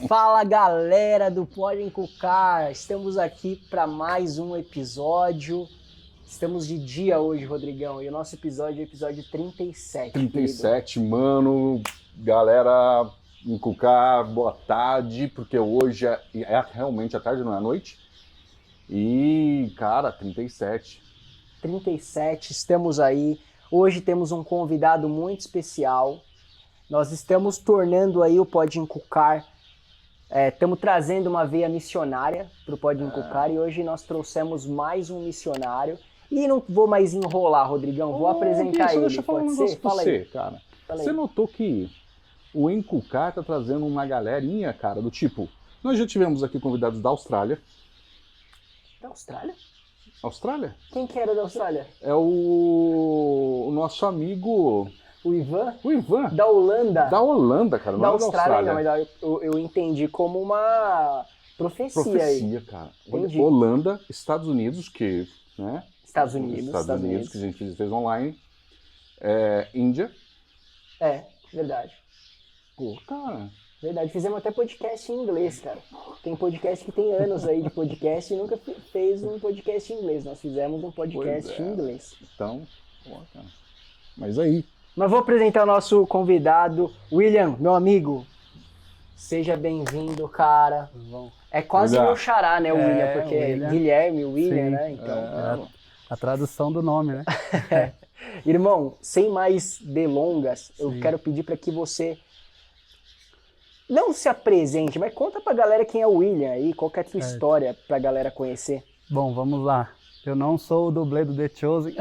Fala galera do Pode Encucar, estamos aqui para mais um episódio. Estamos de dia hoje, Rodrigão, e o nosso episódio é o episódio 37. 37, querido. Mano, galera, Encucar, boa tarde, porque hoje é realmente a tarde, não é a noite. E, cara, 37. 37, estamos aí. Hoje temos um convidado muito especial. Nós estamos tornando aí o Pode Encucar. Estamos trazendo uma veia missionária para o Pode Encucar e hoje nós trouxemos mais um missionário. E não vou mais enrolar, Rodrigão, vou apresentar ele. Deixa eu falar um negócio pra você, cara. Fala você aí. notou que o Encucar tá trazendo uma galerinha, cara, do tipo... Nós já tivemos aqui convidados da Austrália. Da Austrália? Austrália? Quem que era da Austrália? É o nosso amigo... O Ivan? O Ivan. Da Holanda? Da Holanda, cara. Não da é Austrália, não, mas eu entendi como uma profecia aí. Cara. Entendi. Holanda, Estados Unidos, que... né? Estados Unidos, que a gente fez online. Índia. Verdade. Pô, cara... Verdade, fizemos até podcast em inglês, cara. Tem podcast que tem anos aí de podcast e nunca fez um podcast em inglês. Nós fizemos um podcast em inglês. Então, pô, cara. Mas aí... Mas vou apresentar o nosso convidado, William, meu amigo. Seja bem-vindo, cara. É quase meu xará, né, o William, porque William. É Guilherme, William, Sim. né? Então, A tradução do nome, né? Irmão, sem mais delongas, eu Sim. quero pedir para que você não se apresente, mas conta pra galera quem é o William aí, qual que é a tua história pra galera conhecer. Bom, vamos lá. Eu não sou o dublê do The Chosen.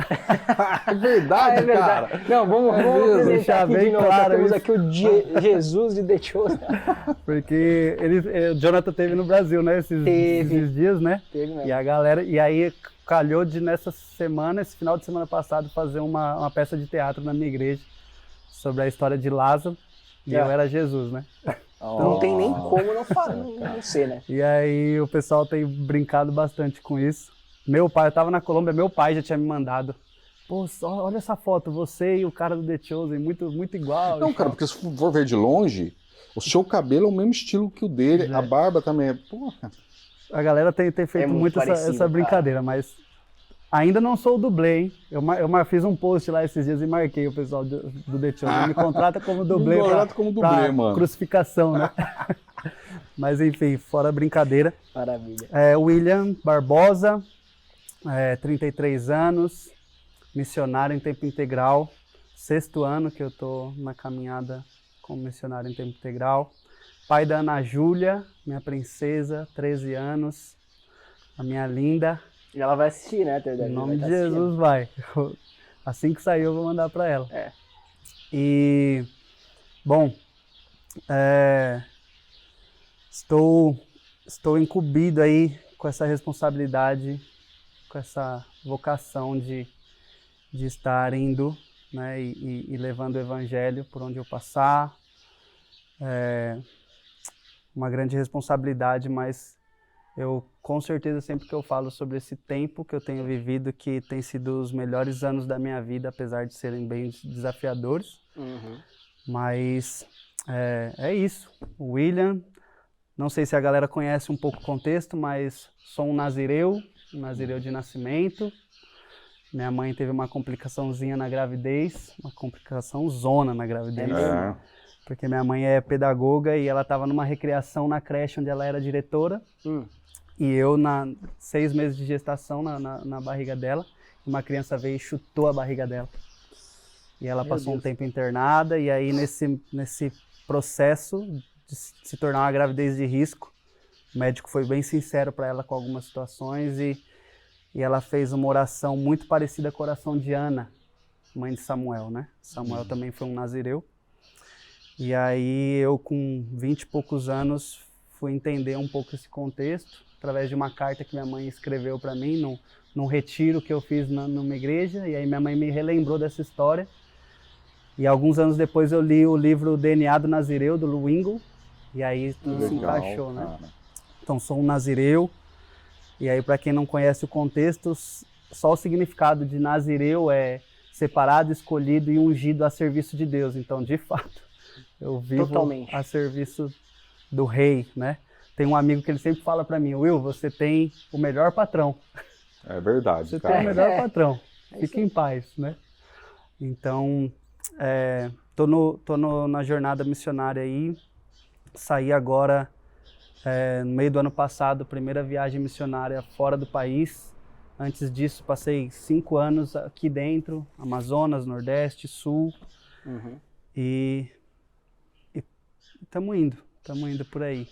É verdade, cara. Não, vamos apresentar deixar aqui bem de novo. claro Temos isso. aqui o Jesus de The Chosen. Porque o Jonathan teve no Brasil, né? Esses dias, né? Teve mesmo. E a galera... E aí calhou de nessa semana, esse final de semana passado, fazer uma peça de teatro na minha igreja sobre a história de Lázaro. E eu era Jesus, né? Não tem nem como não ser, né? E aí o pessoal tem brincado bastante com isso. Meu pai, eu tava na Colômbia, meu pai já tinha me mandado. Pô, olha essa foto, você e o cara do The Chosen, muito, muito igual. Não, cara, porque se for ver de longe, o seu cabelo é o mesmo estilo que o dele, a barba também é... Porra. A galera tem feito muito parecido, essa brincadeira, mas ainda não sou o dublê, hein? Eu fiz um post lá esses dias e marquei o pessoal do The Chosen. Me contrata como dublê, pra mano. Crucificação, né? Mas enfim, fora a brincadeira. Maravilha. William Barbosa, 33 anos, missionário em tempo integral, 6º ano que eu tô na caminhada como missionário em tempo integral. Pai da Ana Júlia, minha princesa, 13 anos, a minha linda. E ela vai assistir, né, Em nome de Jesus vai. Assim que sair eu vou mandar para ela. E, bom, estou incumbido aí com essa responsabilidade, com essa vocação de estar indo, né, e levando o evangelho por onde eu passar. Uma grande responsabilidade, mas eu, com certeza, sempre que eu falo sobre esse tempo que eu tenho vivido, que tem sido os melhores anos da minha vida, apesar de serem bem desafiadores. Mas é isso. O William, não sei se a galera conhece um pouco o contexto, mas sou um nazireu de nascimento. Minha mãe teve uma complicaçãozinha na gravidez, uma complicação zona na gravidez. Porque minha mãe é pedagoga e ela estava numa recreação na creche onde ela era diretora. E eu, 6 meses de gestação na barriga dela, uma criança veio e chutou a barriga dela. E ela passou um tempo internada, e aí nesse processo de se tornar uma gravidez de risco, o médico foi bem sincero para ela com algumas situações e ela fez uma oração muito parecida com a oração de Ana, mãe de Samuel, né? Samuel também foi um nazireu. E aí eu, com 20 e poucos anos, fui entender um pouco esse contexto, através de uma carta que minha mãe escreveu para mim, num retiro que eu fiz numa igreja, e aí minha mãe me relembrou dessa história. E alguns anos depois eu li o livro DNA do Nazireu, do Luingo, e aí tudo se encaixou, né? Cara. Então sou um nazireu, e aí para quem não conhece o contexto, só o significado de nazireu é separado, escolhido e ungido a serviço de Deus. Então, de fato, eu vivo a serviço do rei, né? Tem um amigo que ele sempre fala para mim, Will, você tem o melhor patrão. É verdade, Você cara. tem o melhor patrão. Fique em paz, né? Então, na jornada missionária aí. Saí agora, no meio do ano passado, primeira viagem missionária fora do país. Antes disso, passei 5 anos aqui dentro, Amazonas, Nordeste, Sul. E estamos indo por aí.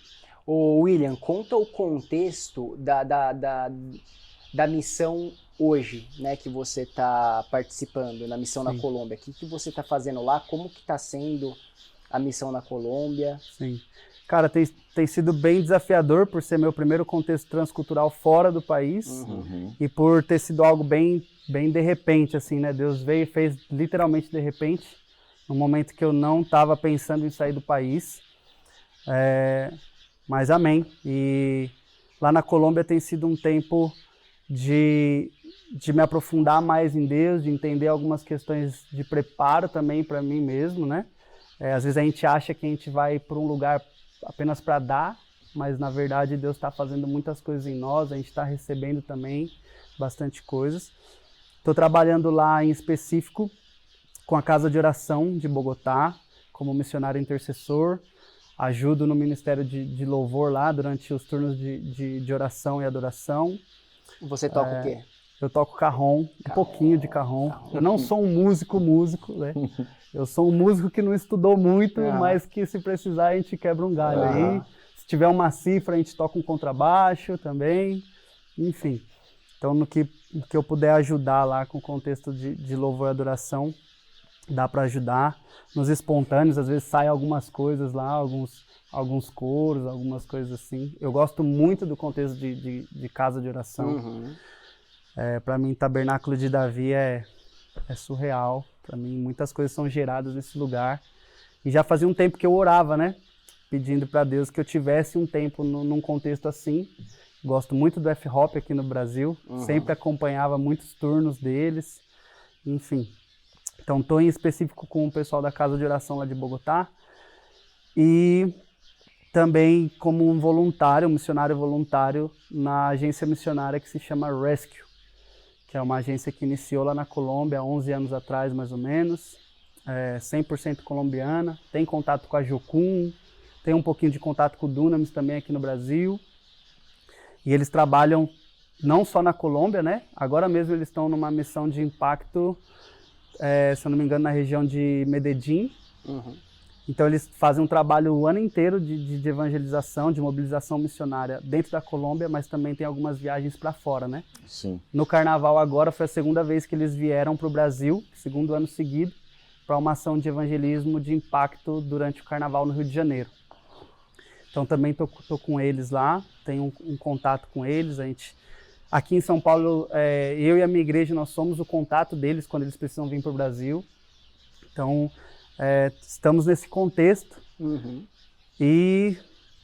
Ô William, conta o contexto da missão hoje, né, que você está participando, na missão na Colômbia. O que você está fazendo lá? Como que está sendo a missão na Colômbia? Sim. Cara, tem sido bem desafiador por ser meu primeiro contexto transcultural fora do país e por ter sido algo bem de repente, assim, né? Deus veio e fez literalmente de repente, no momento que eu não estava pensando em sair do país. Mas amém. E lá na Colômbia tem sido um tempo de me aprofundar mais em Deus, de entender algumas questões de preparo também para mim mesmo, né? Às vezes a gente acha que a gente vai para um lugar apenas para dar, mas na verdade Deus está fazendo muitas coisas em nós, a gente está recebendo também bastante coisas. Estou trabalhando lá em específico com a Casa de Oração de Bogotá, como missionário intercessor, ajudo no Ministério de Louvor lá durante os turnos de oração e adoração. Você toca o quê? Eu toco cajón, um pouquinho de cajón. Eu não sou um músico, né? Eu sou um músico que não estudou muito, mas que se precisar a gente quebra um galho aí. Se tiver uma cifra, a gente toca um contrabaixo também. Enfim, então no que eu puder ajudar lá com o contexto de louvor e adoração, dá para ajudar. Nos espontâneos, às vezes saem algumas coisas lá, alguns coros, algumas coisas assim. Eu gosto muito do contexto de casa de oração. Para mim, Tabernáculo de Davi é surreal. Para mim, muitas coisas são geradas nesse lugar. E já fazia um tempo que eu orava, né? Pedindo para Deus que eu tivesse um tempo num contexto assim. Gosto muito do F-Hop aqui no Brasil. Sempre acompanhava muitos turnos deles. Enfim. Então, estou em específico com o pessoal da Casa de Oração lá de Bogotá. E também como um voluntário, um missionário voluntário na agência missionária que se chama Rescue, que é uma agência que iniciou lá na Colômbia há 11 anos atrás, mais ou menos, 100% colombiana, tem contato com a Jocum, tem um pouquinho de contato com o Dunamis também aqui no Brasil, e eles trabalham não só na Colômbia, né? Agora mesmo eles estão numa missão de impacto, se eu não me engano, na região de Medellín. Então eles fazem um trabalho o ano inteiro de evangelização, de mobilização missionária dentro da Colômbia, mas também tem algumas viagens para fora, né? Sim. No Carnaval agora foi a segunda vez que eles vieram para o Brasil, segundo ano seguido, para uma ação de evangelismo de impacto durante o Carnaval no Rio de Janeiro. Então também tô com eles lá, tenho um contato com eles. Aqui em São Paulo, eu e a minha igreja, nós somos o contato deles quando eles precisam vir para o Brasil. Então, estamos nesse contexto. E,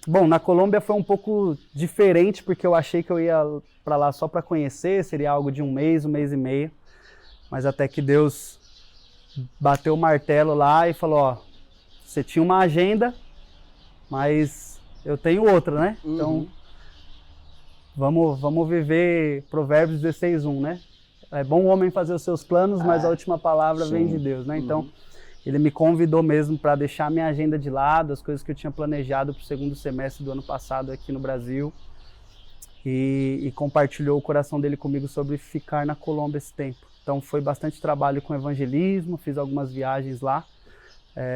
bom, na Colômbia foi um pouco diferente, porque eu achei que eu ia para lá só para conhecer, seria algo de um mês e meio. Mas até que Deus bateu o martelo lá e falou, ó, você tinha uma agenda, mas eu tenho outra, né? Então, vamos viver Provérbios 16:1, né? É bom o homem fazer os seus planos, mas a última palavra vem de Deus, né? Então, ele me convidou mesmo para deixar minha agenda de lado, as coisas que eu tinha planejado para o segundo semestre do ano passado aqui no Brasil, e compartilhou o coração dele comigo sobre ficar na Colômbia esse tempo. Então foi bastante trabalho com evangelismo, fiz algumas viagens lá,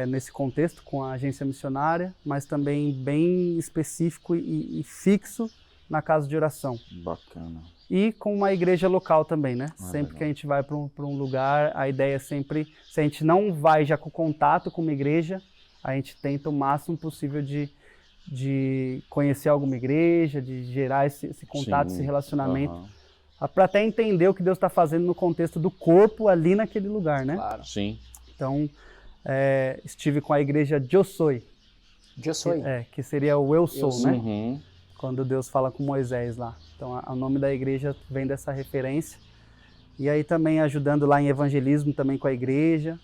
nesse contexto com a agência missionária, mas também bem específico e fixo na casa de oração. Bacana. E com uma igreja local também, né? Sempre legal. que a gente vai para um lugar, a ideia é sempre, se a gente não vai já com contato com uma igreja, a gente tenta o máximo possível de conhecer alguma igreja, de gerar esse contato, esse relacionamento, para até entender o que Deus está fazendo no contexto do corpo ali naquele lugar, né? Claro. Sim. Então, estive com a igreja Eu Soy. Eu Soy. Que seria o Eu Sou, né? Uhum. Quando Deus fala com Moisés lá. Então, o nome da igreja vem dessa referência. E aí também ajudando lá em evangelismo também com a igreja.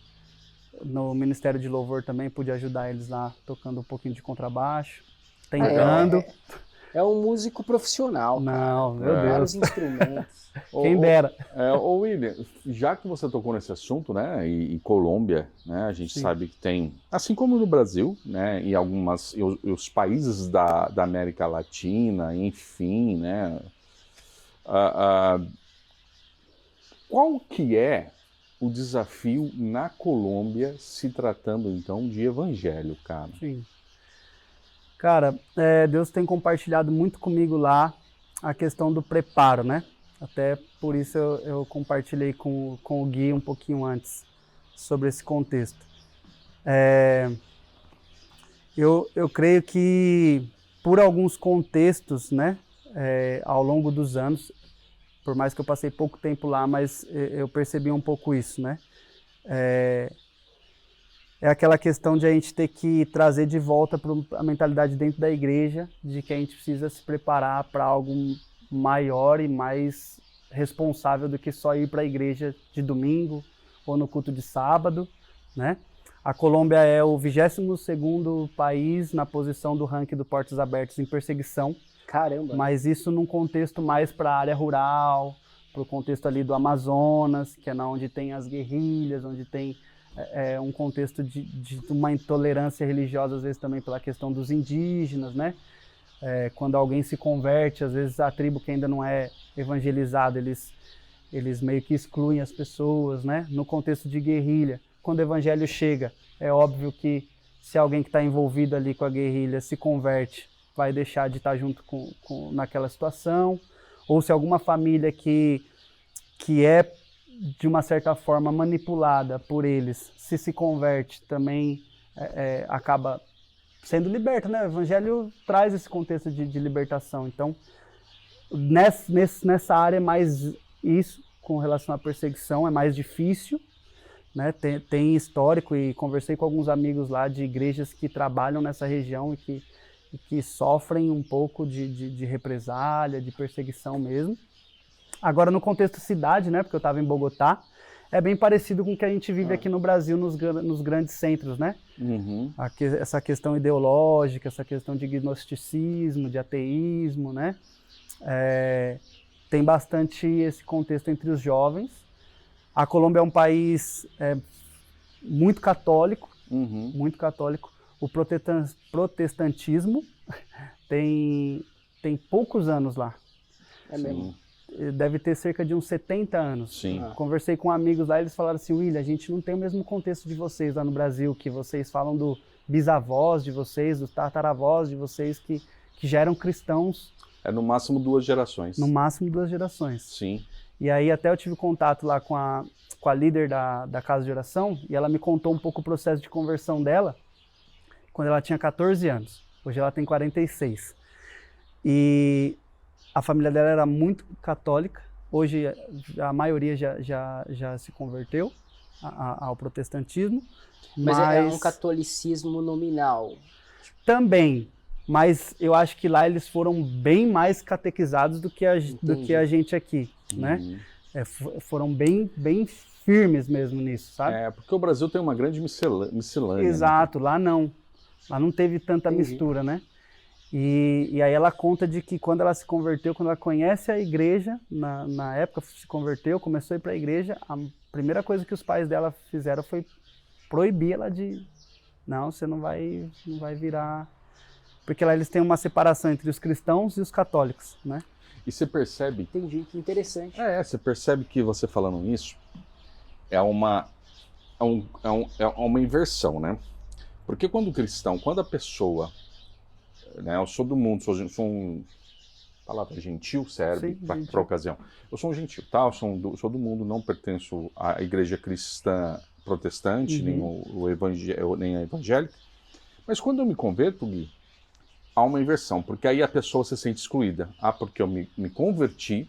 No Ministério de Louvor também pude ajudar eles lá, tocando um pouquinho de contrabaixo. tentando. É um músico profissional. Não, meu Deus. Vários instrumentos. Quem dera. Ô William, já que você tocou nesse assunto, né, e Colômbia, né, a gente Sim. sabe que tem, assim como no Brasil, né, e os países da América Latina, enfim, né, qual que é o desafio na Colômbia se tratando então de evangelho, cara? Sim. Cara, Deus tem compartilhado muito comigo lá a questão do preparo, né? Até por isso eu compartilhei com o Gui um pouquinho antes sobre esse contexto. Eu creio que por alguns contextos, né, ao longo dos anos, por mais que eu passei pouco tempo lá, mas eu percebi um pouco isso, né? É aquela questão de a gente ter que trazer de volta a mentalidade dentro da igreja de que a gente precisa se preparar para algo maior e mais responsável do que só ir para a igreja de domingo ou no culto de sábado, né? A Colômbia é o 22º país na posição do ranking do Portas Abertas em perseguição. Caramba. Mas isso num contexto mais para a área rural, para o contexto ali do Amazonas, que é onde tem as guerrilhas, onde tem um contexto de uma intolerância religiosa, às vezes também pela questão dos indígenas, né? Quando alguém se converte, às vezes a tribo que ainda não é evangelizada, eles meio que excluem as pessoas, né? No contexto de guerrilha, quando o evangelho chega, é óbvio que se alguém que está envolvido ali com a guerrilha se converte, vai deixar de estar junto naquela situação, ou se alguma família que é de uma certa forma manipulada por eles, se converte, também acaba sendo liberta, né? O evangelho traz esse contexto de libertação. Então, nessa área é mais isso, com relação à perseguição, é mais difícil, né? Tem histórico, e conversei com alguns amigos lá de igrejas que trabalham nessa região e que sofrem um pouco de represália, de perseguição mesmo. Agora, no contexto cidade, né, porque eu estava em Bogotá, é bem parecido com o que a gente vive aqui no Brasil, nos grandes centros, né? Uhum. Essa questão ideológica, essa questão de gnosticismo, de ateísmo, né? Tem bastante esse contexto entre os jovens. A Colômbia é um país muito católico, muito católico. O protestantismo tem poucos anos lá. É mesmo. Deve ter cerca de uns 70 anos. Sim. Conversei com amigos lá, eles falaram assim: William, a gente não tem o mesmo contexto de vocês lá no Brasil, que vocês falam do bisavós de vocês, dos tataravós de vocês, que já eram cristãos. É no máximo 2 gerações. No máximo 2 gerações. Sim. E aí até eu tive contato lá com a líder da casa de oração, e ela me contou um pouco o processo de conversão dela, quando ela tinha 14 anos. Hoje ela tem 46. E a família dela era muito católica. Hoje a maioria já se converteu ao protestantismo. Mas é um catolicismo nominal. Também. Mas eu acho que lá eles foram bem mais catequizados do que a gente aqui, né? Foram bem firmes mesmo nisso, sabe? Porque o Brasil tem uma grande miscelânea. Exato, né? lá não. Lá não teve tanta mistura, né? E aí ela conta de que quando ela se converteu, quando ela conhece a igreja, na época se converteu, começou a ir para a igreja, a primeira coisa que os pais dela fizeram foi proibir ela de... Não, você não vai virar... Porque lá eles têm uma separação entre os cristãos e os católicos, né? E você percebe... Entendi, que interessante. Você percebe que você falando isso é uma inversão, né? Porque quando a pessoa... Né, eu sou do mundo, sou um... palavra gentil serve para a ocasião. Eu sou um gentil, tá? Eu sou do mundo, não pertenço à igreja cristã protestante, nem a evangélica. Mas quando eu me converto, Gui, há uma inversão, porque aí a pessoa se sente excluída. Porque eu me converti,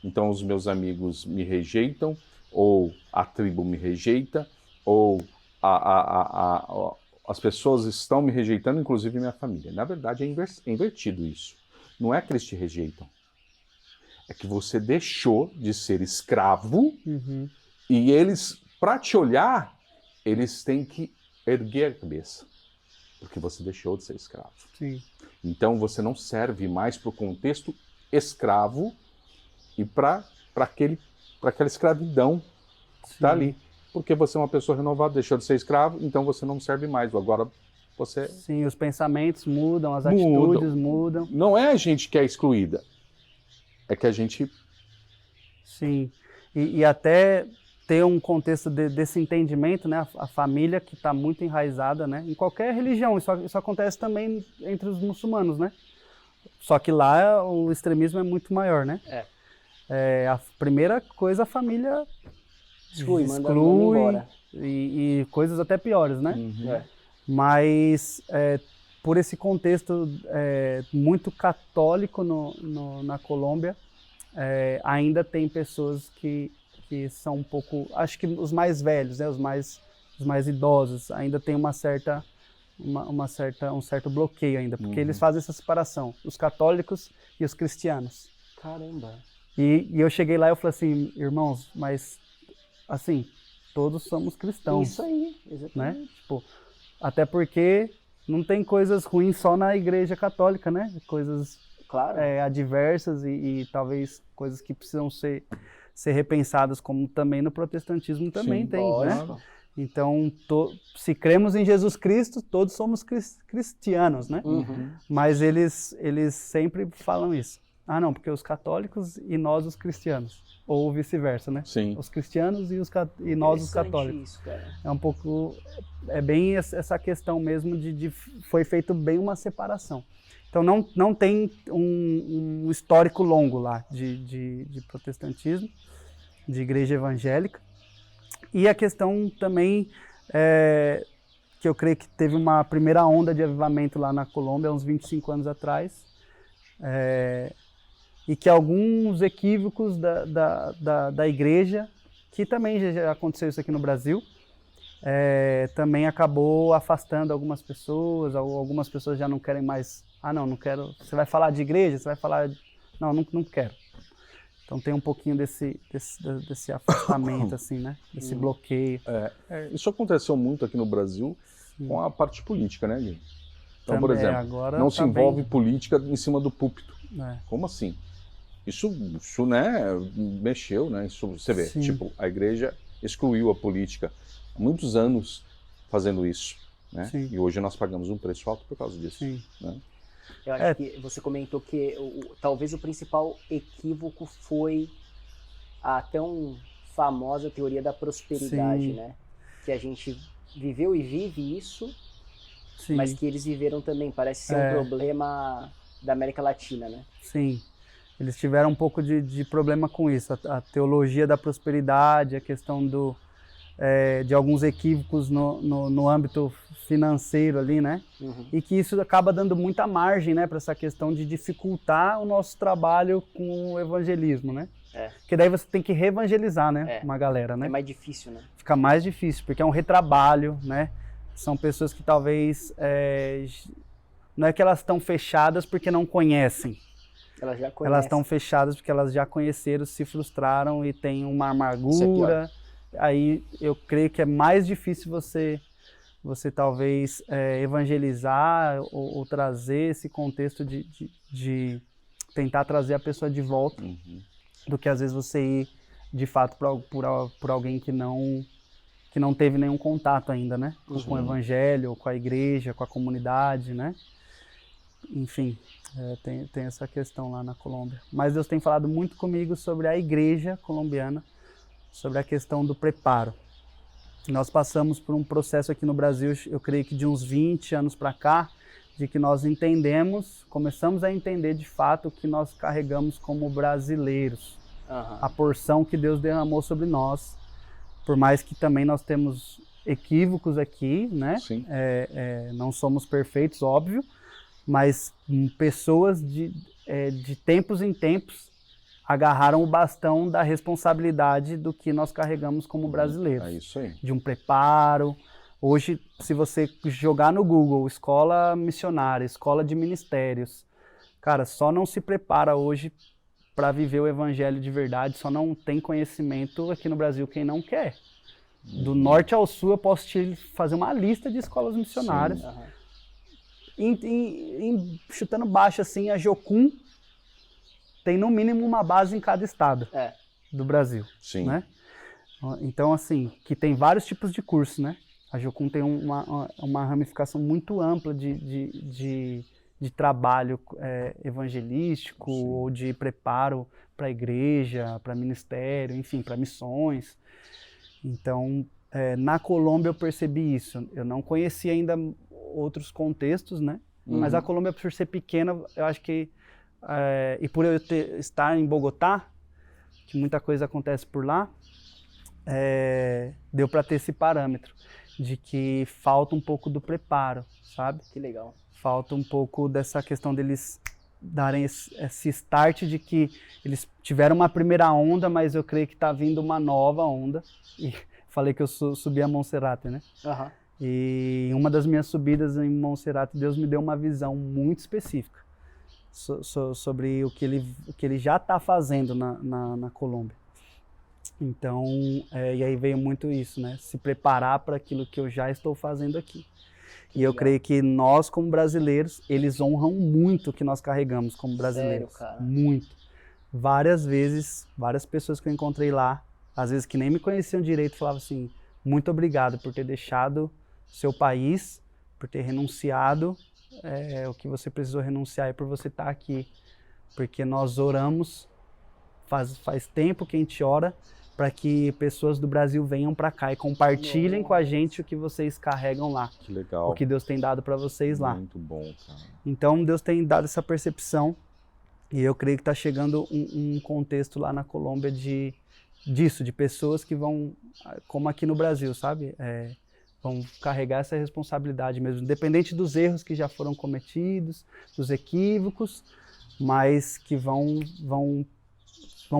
então os meus amigos me rejeitam, ou a tribo me rejeita, ou as pessoas estão me rejeitando, inclusive minha família. Na verdade, é invertido isso. Não é que eles te rejeitam. É que você deixou de ser escravo e eles, para te olhar, eles têm que erguer a cabeça. Porque você deixou de ser escravo. Sim. Então você não serve mais para o contexto escravo e para aquela escravidão que está ali. Porque você é uma pessoa renovada, deixou de ser escravo, então você não serve mais. Agora você... Sim, os pensamentos mudam, as atitudes mudam. Não é a gente que é excluída, é que a gente... Sim, e até ter um contexto desse entendimento, né? A família que está muito enraizada, né? Em qualquer religião, isso acontece também entre os muçulmanos, né? Só que lá o extremismo é muito maior, né? A primeira coisa, a família exclui manda embora. E coisas até piores, né? Uhum. Mas por esse contexto muito católico na Colômbia, ainda tem pessoas que são um pouco, acho que os mais velhos, né, os mais idosos, ainda tem um certo bloqueio ainda, porque eles fazem essa separação, os católicos e os cristianos. Caramba! E eu cheguei lá e eu falei assim, irmãos, mas assim, todos somos cristãos. Isso aí, exatamente. Né? Tipo, até porque não tem coisas ruins só na igreja católica, né? Coisas adversas e talvez coisas que precisam ser repensadas, como também no protestantismo também tem, né? Então, se cremos em Jesus Cristo, todos somos cristianos, né? Uhum. Mas eles sempre falam isso. Ah, não, porque os católicos e nós os cristianos. Ou vice-versa, né? Sim. Os cristianos e nós os católicos. Isso, cara. É um pouco... É bem essa questão mesmo foi feito bem uma separação. Então não tem um histórico longo lá de protestantismo, de igreja evangélica. E a questão também, que eu creio que teve uma primeira onda de avivamento lá na Colômbia, uns 25 anos atrás, e que alguns equívocos da igreja, que também já aconteceu isso aqui no Brasil, também acabou afastando algumas pessoas já não querem mais, não quero, você vai falar de igreja, você vai falar, não quero. Então tem um pouquinho desse afastamento, assim, né? Desse bloqueio. Isso aconteceu muito aqui no Brasil com a parte política, né, Gui? Então, por exemplo, não se envolve política em cima do púlpito. Como assim? Isso, né, mexeu, né? Isso, você vê, tipo, a igreja excluiu a política há muitos anos fazendo isso, né? Sim. E hoje nós pagamos um preço alto por causa disso. Sim. Né? Eu acho que você comentou que talvez o principal equívoco foi a tão famosa teoria da prosperidade, né? Que a gente viveu e vive isso, mas que eles viveram também. Parece ser um problema da América Latina, né? Sim. Eles tiveram um pouco de problema com isso. A teologia da prosperidade, a questão de alguns equívocos no âmbito financeiro ali, né? Uhum. E que isso acaba dando muita margem, né, para essa questão de dificultar o nosso trabalho com o evangelismo, né? Porque daí você tem que reevangelizar, né? Uma galera, né? É mais difícil, né? Fica mais difícil, porque é um retrabalho, né? São pessoas que talvez... não é que elas estão fechadas porque não conhecem. Elas já conhecem. Elas estão fechadas porque elas já conheceram, se frustraram e têm uma amargura. Aí eu creio que é mais difícil você talvez evangelizar ou trazer esse contexto de tentar trazer a pessoa de volta, do que às vezes você ir de fato por alguém que não teve nenhum contato ainda, né? Com o evangelho, com a igreja, com a comunidade, né? Enfim, tem essa questão lá na Colômbia. Mas Deus tem falado muito comigo sobre a igreja colombiana, sobre a questão do preparo. Nós passamos por um processo aqui no Brasil, eu creio que de uns 20 anos para cá, de que nós começamos a entender de fato o que nós carregamos como brasileiros. A porção que Deus derramou sobre nós, por mais que também nós temos equívocos aqui, né? Sim. Não somos perfeitos, óbvio, mas pessoas de tempos em tempos agarraram o bastão da responsabilidade do que nós carregamos como brasileiros. É isso aí. De um preparo. Hoje, se você jogar no Google, escola missionária, escola de ministérios, cara, só não se prepara hoje para viver o evangelho de verdade, só não tem conhecimento aqui no Brasil quem não quer. Do norte ao sul, eu posso te fazer uma lista de escolas missionárias. chutando baixo, assim, a Jocum tem no mínimo uma base em cada estado do Brasil. Sim. Né? Então, assim, que tem vários tipos de curso, né? A Jocum tem uma ramificação muito ampla de trabalho evangelístico, sim, ou de preparo para a igreja, para ministério, enfim, para missões. Então, na Colômbia eu percebi isso. Eu não conhecia ainda outros contextos, né? Mas a Colômbia, por ser pequena, eu acho que... e por eu estar em Bogotá, que muita coisa acontece por lá, deu para ter esse parâmetro de que falta um pouco do preparo, sabe? Que legal. Falta um pouco dessa questão deles darem esse start de que eles tiveram uma primeira onda, mas eu creio que está vindo uma nova onda. E falei que eu subi a Monserrate, né? Uhum. E uma das minhas subidas em Monserrate, Deus me deu uma visão muito específica sobre o que ele já está fazendo na Colômbia. Então, e aí veio muito isso, né? Se preparar para aquilo que eu já estou fazendo aqui. E eu creio que nós, como brasileiros, eles honram muito o que nós carregamos como brasileiros. Sério, cara? Muito. Várias vezes, várias pessoas que eu encontrei lá, às vezes que nem me conheciam direito, falavam assim, muito obrigado por ter deixado seu país, por ter renunciado o que você precisou renunciar e por você estar aqui. Porque nós oramos, faz tempo que a gente ora, para que pessoas do Brasil venham para cá e compartilhem com a gente o que vocês carregam lá. Que legal. O que Deus tem dado para vocês lá. Muito bom, cara. Então Deus tem dado essa percepção e eu creio que está chegando um contexto lá na Colômbia disso, de pessoas que vão, como aqui no Brasil, sabe? Vão carregar essa responsabilidade mesmo, independente dos erros que já foram cometidos, dos equívocos, mas que vão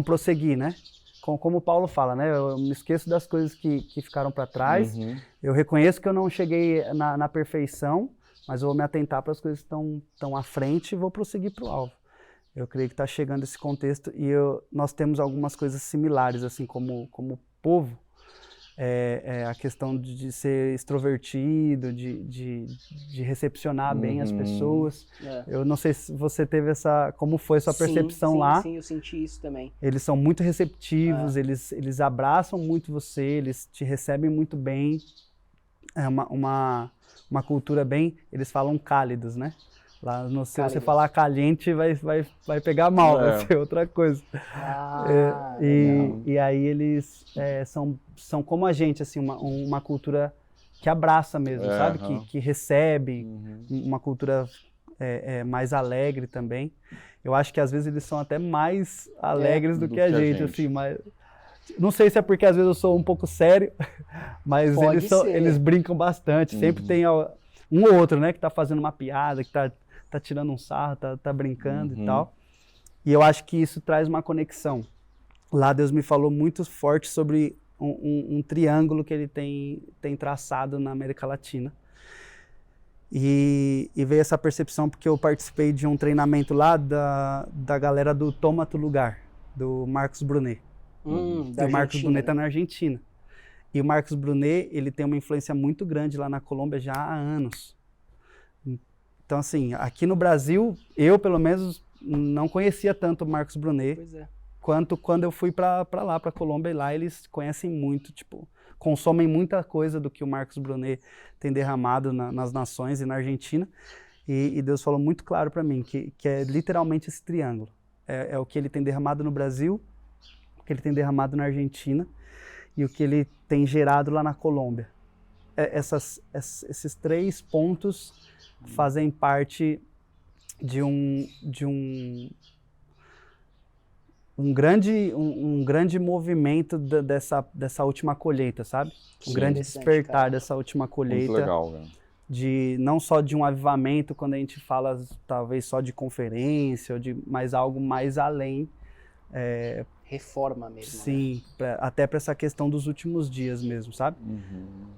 prosseguir, né? Como o Paulo fala, né? Eu me esqueço das coisas que ficaram para trás. Uhum. Eu reconheço que eu não cheguei na perfeição, mas eu vou me atentar para as coisas que estão à frente e vou prosseguir para o alvo. Eu creio que está chegando esse contexto e nós temos algumas coisas similares, assim, como povo. A questão de ser extrovertido, de recepcionar bem as pessoas. Eu não sei se você teve como foi a sua percepção lá. Sim, eu senti isso também. Eles são muito receptivos, eles abraçam muito você, eles te recebem muito bem. É uma cultura bem, eles falam cálidos, né? Lá no se você falar caliente, vai pegar mal, vai ser outra coisa. E aí eles são como a gente, assim, uma cultura que abraça mesmo, sabe? Que recebe, uma cultura mais alegre também. Eu acho que às vezes eles são até mais alegres do que a gente, assim, mas... Não sei se é porque às vezes eu sou um pouco sério, mas eles brincam bastante. Sempre tem um ou outro, né, que tá fazendo uma piada, que tá tirando um sarro, tá brincando e tal. E eu acho que isso traz uma conexão. Lá Deus me falou muito forte sobre um triângulo que ele tem traçado na América Latina. E veio essa percepção porque eu participei de um treinamento lá da galera do Toma Tu Lugar, do Marcos Brunet. O Marcos Brunet está na Argentina. E o Marcos Brunet, ele tem uma influência muito grande lá na Colômbia já há anos. Então, assim, aqui no Brasil, eu, pelo menos, não conhecia tanto o Marcos Brunet quanto quando eu fui para lá, para Colômbia, e lá eles conhecem muito, tipo, consomem muita coisa do que o Marcos Brunet tem derramado nas nações e na Argentina. E Deus falou muito claro para mim que é literalmente esse triângulo. É o que ele tem derramado no Brasil, o que ele tem derramado na Argentina e o que ele tem gerado lá na Colômbia. Esses 3 pontos fazem parte de um grande movimento dessa última colheita, sabe? Um grande despertar dessa última colheita. Muito legal, né? Não só de um avivamento, quando a gente fala talvez só de conferência, mas algo mais além. Reforma mesmo. Sim, até para essa questão dos últimos dias mesmo, sabe?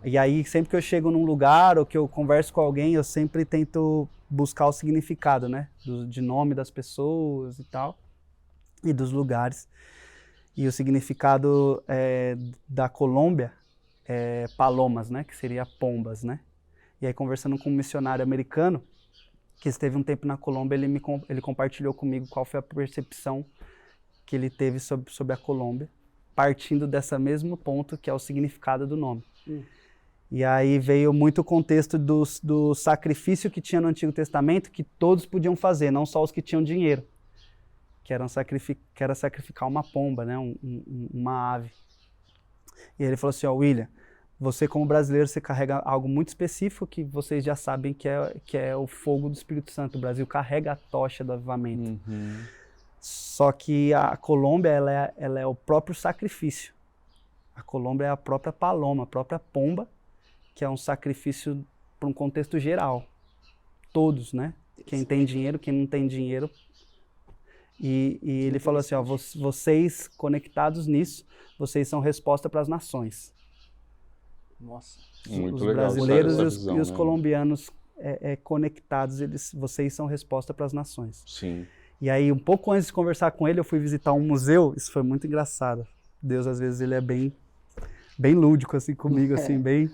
E aí, sempre que eu chego num lugar ou que eu converso com alguém, eu sempre tento buscar o significado, né? De nome das pessoas e tal, e dos lugares. E o significado da Colômbia é palomas, né? Que seria pombas, né? E aí, conversando com um missionário americano, que esteve um tempo na Colômbia, ele compartilhou comigo qual foi a percepção que ele teve sobre a Colômbia, partindo desse mesmo ponto que é o significado do nome. E aí veio muito o contexto do sacrifício que tinha no Antigo Testamento, que todos podiam fazer, não só os que tinham dinheiro, que era sacrificar uma pomba, né, uma ave. E ele falou assim, William, você como brasileiro, você carrega algo muito específico que vocês já sabem que é o fogo do Espírito Santo. O Brasil carrega a tocha do avivamento. Só que a Colômbia, ela é o próprio sacrifício. A Colômbia é a própria paloma, a própria pomba, que é um sacrifício para um contexto geral. Todos, né? Quem tem dinheiro, quem não tem dinheiro. E ele falou assim, vocês conectados nisso, vocês são resposta para as nações. Nossa. Muito Os legal brasileiros essa visão, e os né? colombianos conectados, vocês são resposta para as nações. Sim. E aí, um pouco antes de conversar com ele, eu fui visitar um museu, isso foi muito engraçado. Deus, às vezes, ele é bem lúdico, assim, comigo, assim, bem...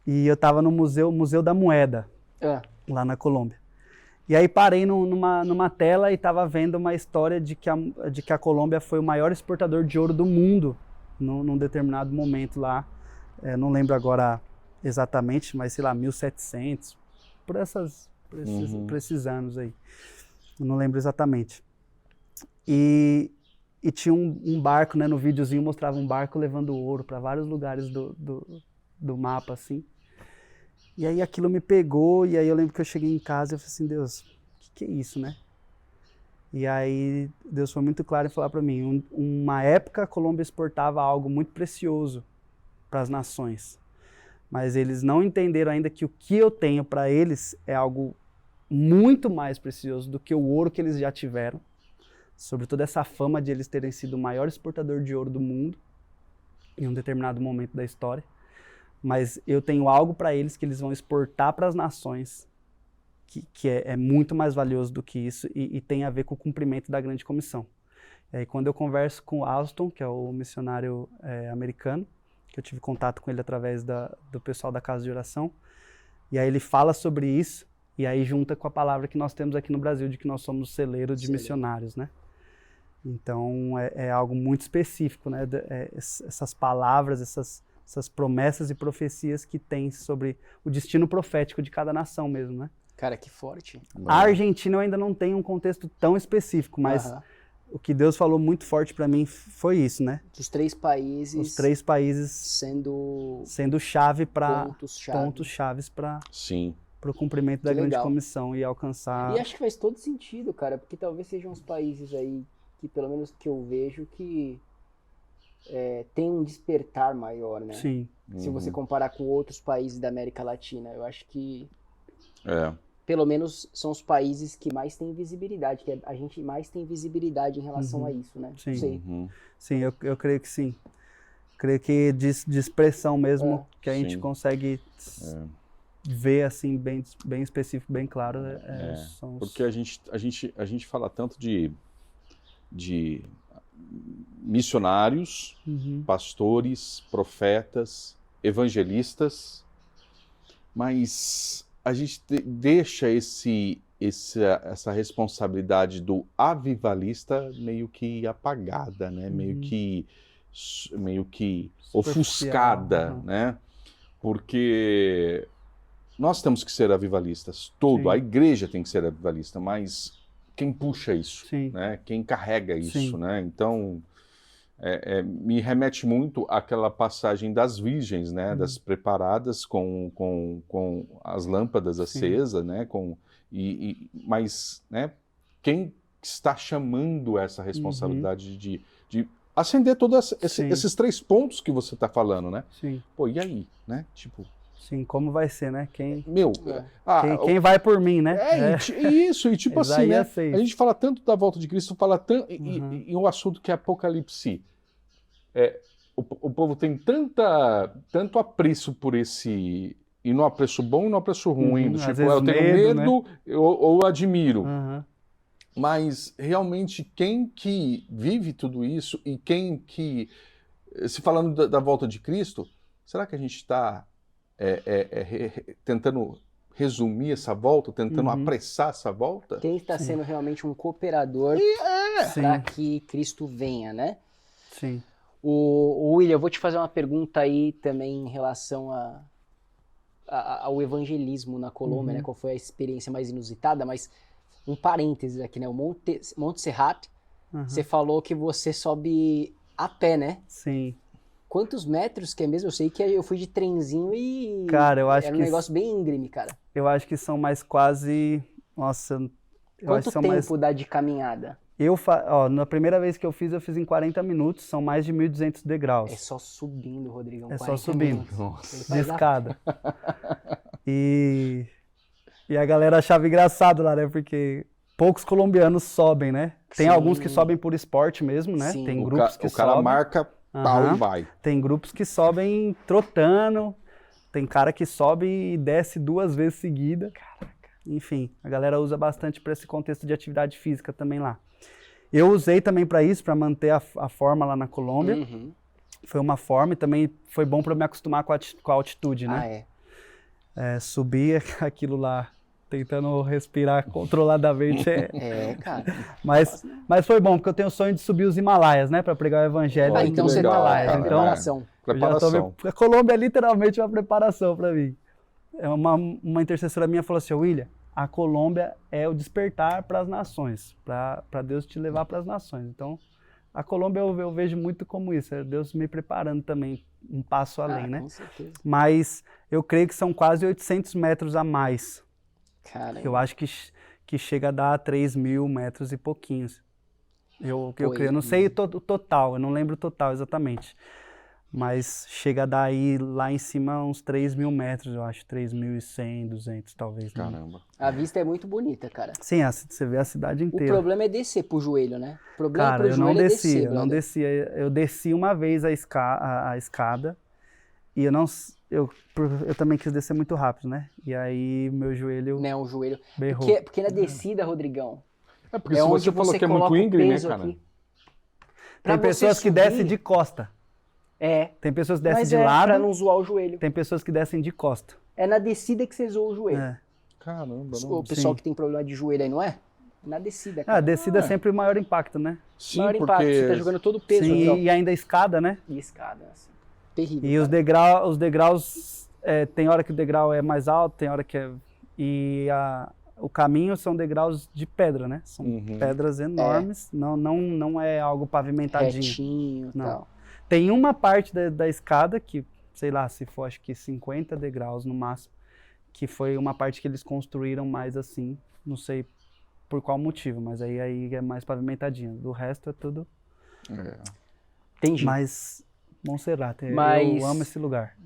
E eu estava no Museu da Moeda, lá na Colômbia. E aí parei numa tela e estava vendo uma história de que a Colômbia foi o maior exportador de ouro do mundo num determinado momento lá. Não lembro agora exatamente, mas sei lá, 1700, por esses anos aí. Eu não lembro exatamente. E tinha um barco, né, no videozinho mostrava um barco levando ouro para vários lugares do mapa, assim. E aí aquilo me pegou, e aí eu lembro que eu cheguei em casa e eu falei assim, Deus, o que é isso, né? E aí Deus foi muito claro em falar para mim, uma época a Colômbia exportava algo muito precioso para as nações, mas eles não entenderam ainda que o que eu tenho para eles é algo muito mais precioso do que o ouro que eles já tiveram, sobretudo essa fama de eles terem sido o maior exportador de ouro do mundo em um determinado momento da história. Mas eu tenho algo para eles que eles vão exportar para as nações, que é muito mais valioso do que isso e tem a ver com o cumprimento da grande comissão. E aí, quando eu converso com o Alston, que é o missionário americano, que eu tive contato com ele através do pessoal da Casa de Oração, e aí ele fala sobre isso, e aí junta com a palavra que nós temos aqui no Brasil, de que nós somos celeiro de missionários, né? Então, é algo muito específico, né? Essas palavras, essas promessas e profecias que tem sobre o destino profético de cada nação mesmo, né? Cara, que forte. A Argentina eu ainda não tenho um contexto tão específico, mas o que Deus falou muito forte para mim foi isso, né? Os três países sendo chave para pontos chaves para o cumprimento da grande comissão e alcançar. E acho que faz todo sentido, cara, porque talvez sejam os países aí que, pelo menos que eu vejo, que tem um despertar maior, né? Sim. Se você comparar com outros países da América Latina, eu acho que pelo menos são os países que mais têm visibilidade, que a gente mais tem visibilidade em relação a isso, né? Sim, sei. Sim, eu creio que sim. Creio que de expressão mesmo, que a gente consegue ver assim, bem específico, bem claro. Porque a gente fala tanto de missionários, pastores, profetas, evangelistas, mas a gente deixa essa responsabilidade do avivalista meio que apagada, né? Meio que ofuscada, né? Porque nós temos que ser avivalistas, a igreja tem que ser avivalista, mas quem puxa isso, né? Quem carrega isso, né? Então, me remete muito àquela passagem das virgens, né? Das preparadas com as lâmpadas acesas, né? Mas, né? Quem está chamando essa responsabilidade de acender todos esses 3 pontos que você está falando, né? Pô, e aí, né? Tipo... Sim, como vai ser, né? Quem vai por mim, né? Isso, e tipo assim, né? A gente fala tanto da volta de Cristo, fala tanto em um assunto que é Apocalipse. O povo tem tanto apreço por esse... E no apreço bom e no apreço ruim. Tipo, eu tenho medo, né? ou admiro. Mas, realmente, quem que vive tudo isso e quem que... Se falando da volta de Cristo, será que a gente está... tentando resumir essa volta, tentando apressar essa volta? Quem está sendo realmente um cooperador para que Cristo venha, né? Sim. O William, eu vou te fazer uma pergunta aí também em relação ao evangelismo na Colômbia, né? Qual foi a experiência mais inusitada, mas um parênteses aqui, né? O Monte Serrat, você falou que você sobe a pé, né? Sim. Quantos metros que é mesmo? Eu sei que eu fui de trenzinho e cara, eu acho era um negócio bem íngreme, cara. Eu acho que são mais quase... Nossa, eu acho Quanto que são tempo dá de caminhada? Na primeira vez que eu fiz em 40 minutos, são mais de 1.200 degraus. É só subindo, Rodrigão. É só subindo. Nossa. De escada. E a galera achava engraçado lá, né? Porque poucos colombianos sobem, né? Tem alguns que sobem por esporte mesmo, né? Sim. Tem grupos que O cara sobem. marca, pau e vai. Tem grupos que sobem trotando. Tem cara que sobe e desce 2 vezes seguida. Caraca. Enfim, a galera usa bastante para esse contexto de atividade física também lá. Eu usei também para isso, para manter a forma lá na Colômbia. Foi uma forma e também foi bom para me acostumar com a altitude, né? Subir aquilo lá, tentando respirar controladamente. Cara. Mas foi bom, porque eu tenho o sonho de subir os Himalaias, né? Para pregar o evangelho. Então você tá preparação. A Colômbia é literalmente uma preparação para mim. Uma intercessora minha falou assim, William, a Colômbia é o despertar para as nações, para Deus te levar para as nações. Então, a Colômbia eu vejo muito como isso, é Deus me preparando também um passo além, né? Com certeza. Mas eu creio que são quase 800 metros a mais. Caramba. Eu acho que chega a dar 3.000 metros e pouquinhos. Eu creio, eu não sei o total, eu não lembro o total exatamente. Mas chega a dar aí lá em cima uns 3.000 metros, eu acho, 3.100, 200 talvez. Caramba. A vista é muito bonita, cara. Sim, você vê a cidade inteira. O problema é descer pro joelho, né? O problema cara, pro joelho é descer, eu não descia. Eu desci uma vez a escada e eu também quis descer muito rápido, né? E aí meu joelho né, o joelho. berrou. Porque na descida, Rodrigão, Porque se você falou que é muito íngreme, né, cara? Tem pessoas que descem de costa. Tem pessoas que descem de lado. Pra não zoar o joelho. Tem pessoas que descem de costa. É na descida que você zoa o joelho. Caramba, não. O pessoal que tem problema de joelho aí, não é? Na descida, cara. A descida é sempre o maior impacto, né? Sim, maior impacto, você tá jogando todo o peso. Sim, ali, e ainda a escada, né? E escada, assim. Terrível. E os degraus, tem hora que o degrau é mais alto, tem hora que é... O caminho são degraus de pedra, né? São pedras enormes, não é algo pavimentadinho. Retinho e tal. Tem uma parte da escada que, sei lá, se for acho que 50 degraus no máximo, que foi uma parte que eles construíram mais assim, não sei por qual motivo, mas aí é mais pavimentadinho. Do resto é tudo... Entendi. Mas Monserrate, eu amo esse lugar.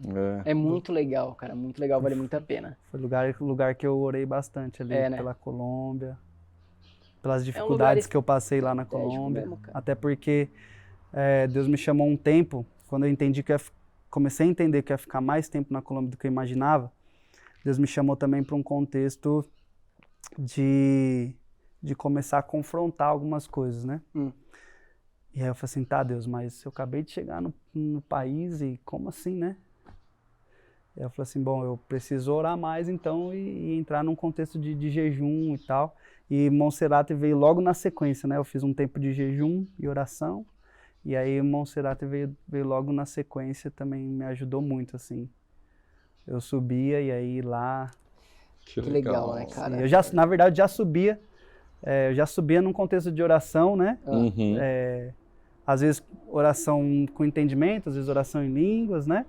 É muito legal, cara, muito legal, vale muito a pena. Foi o lugar que eu orei bastante ali, né? pela Colômbia, pelas dificuldades que eu passei lá na Colômbia, mesmo, até porque Deus me chamou um tempo, quando eu entendi comecei a entender que ia ficar mais tempo na Colômbia do que eu imaginava, Deus me chamou também para um contexto de começar a confrontar algumas coisas, né? E aí eu falei assim, tá, Deus, mas eu acabei de chegar no país e como assim, né? E aí eu falei assim, bom, eu preciso orar mais então e entrar num contexto de jejum e tal. E Monserrate veio logo na sequência, né? Eu fiz um tempo de jejum e oração. E aí Monserrate veio logo na sequência, também me ajudou muito, assim. Eu subia e aí lá... Que legal, né, cara? Eu na verdade, já subia. Eu já subia num contexto de oração, né? Às vezes oração com entendimento, às vezes oração em línguas, né?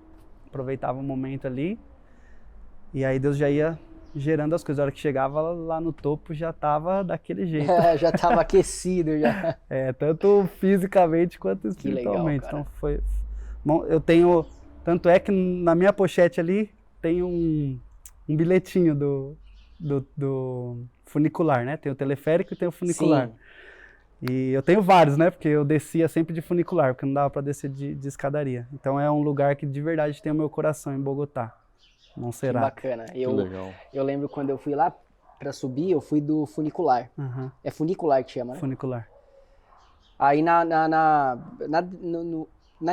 Aproveitava o momento ali. E aí Deus já ia gerando as coisas. A hora que chegava lá no topo já estava daquele jeito. Já estava aquecido já. Tanto fisicamente quanto espiritualmente. Que legal, então Bom, eu tenho... Tanto é que na minha pochete ali tem um bilhetinho do funicular, né? Tem o teleférico e tem o funicular. Sim. E eu tenho vários, né? Porque eu descia sempre de funicular, porque não dava para descer de escadaria. Então é um lugar que de verdade tem o meu coração em Bogotá. Monserrate. Que bacana. legal. Eu lembro quando eu fui lá para subir, eu fui do funicular. É funicular que chama, né? Funicular. Aí na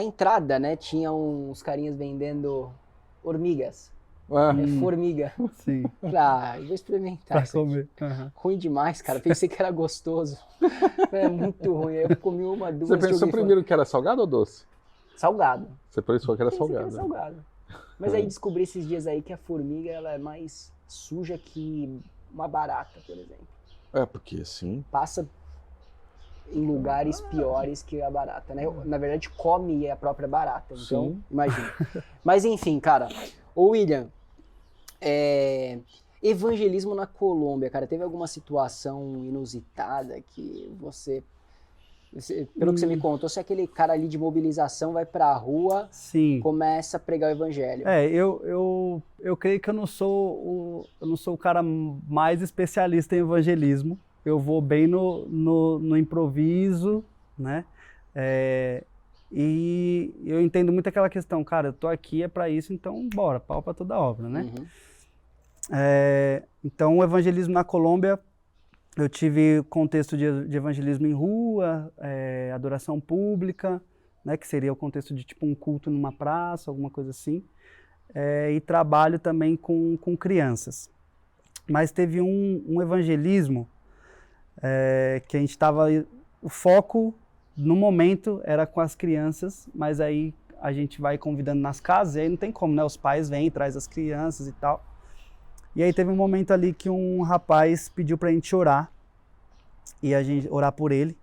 entrada, né, tinha uns carinhas vendendo formigas. É formiga. Sim. Eu vou experimentar. Pra comer. Ruim demais, cara. Pensei que era gostoso. É muito ruim. Eu comi uma, duas. Você pensou primeiro que era salgado ou doce? Salgado. Você pensou que era Pensei salgado. Que era salgado. Mas aí descobri esses dias aí que a formiga ela é mais suja que uma barata, por exemplo. É, porque assim... Passa em lugares piores que a barata, né? Na verdade, come a própria barata. Então, Sim. imagina. Mas enfim, cara. Ô, William, evangelismo na Colômbia, cara, teve alguma situação inusitada que pelo que você me contou, se aquele cara ali de mobilização vai pra rua, Sim. começa a pregar o evangelho. Eu creio que eu não sou o cara mais especialista em evangelismo. Eu vou bem no improviso, né? E eu entendo muito aquela questão, cara, eu tô aqui é para isso, então bora, pau para toda obra, né? Uhum. Então o evangelismo na Colômbia, eu tive contexto de evangelismo em rua, adoração pública, né, que seria o contexto de tipo um culto numa praça, alguma coisa assim, e trabalho também com crianças. Mas teve um evangelismo que a gente estava, o foco no momento era com as crianças, mas aí a gente vai convidando nas casas, e aí não tem como, né? Os pais vêm, traz as crianças e tal. E aí teve um momento ali que um rapaz pediu pra gente orar, e a gente orar por ele.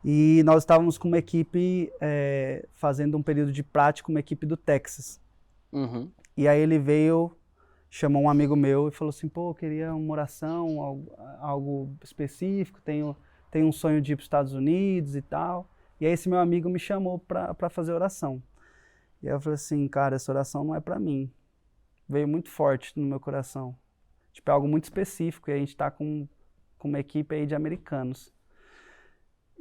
E nós estávamos com uma equipe fazendo um período de prática, uma equipe do Texas. Uhum. E aí ele veio, chamou um amigo meu e falou assim, pô, eu queria uma oração, algo específico, tenho um sonho de ir para os Estados Unidos e tal. E aí esse meu amigo me chamou para fazer oração. E aí eu falei assim, cara, essa oração não é para mim. Veio muito forte no meu coração. Tipo, é algo muito específico e a gente está com uma equipe aí de americanos.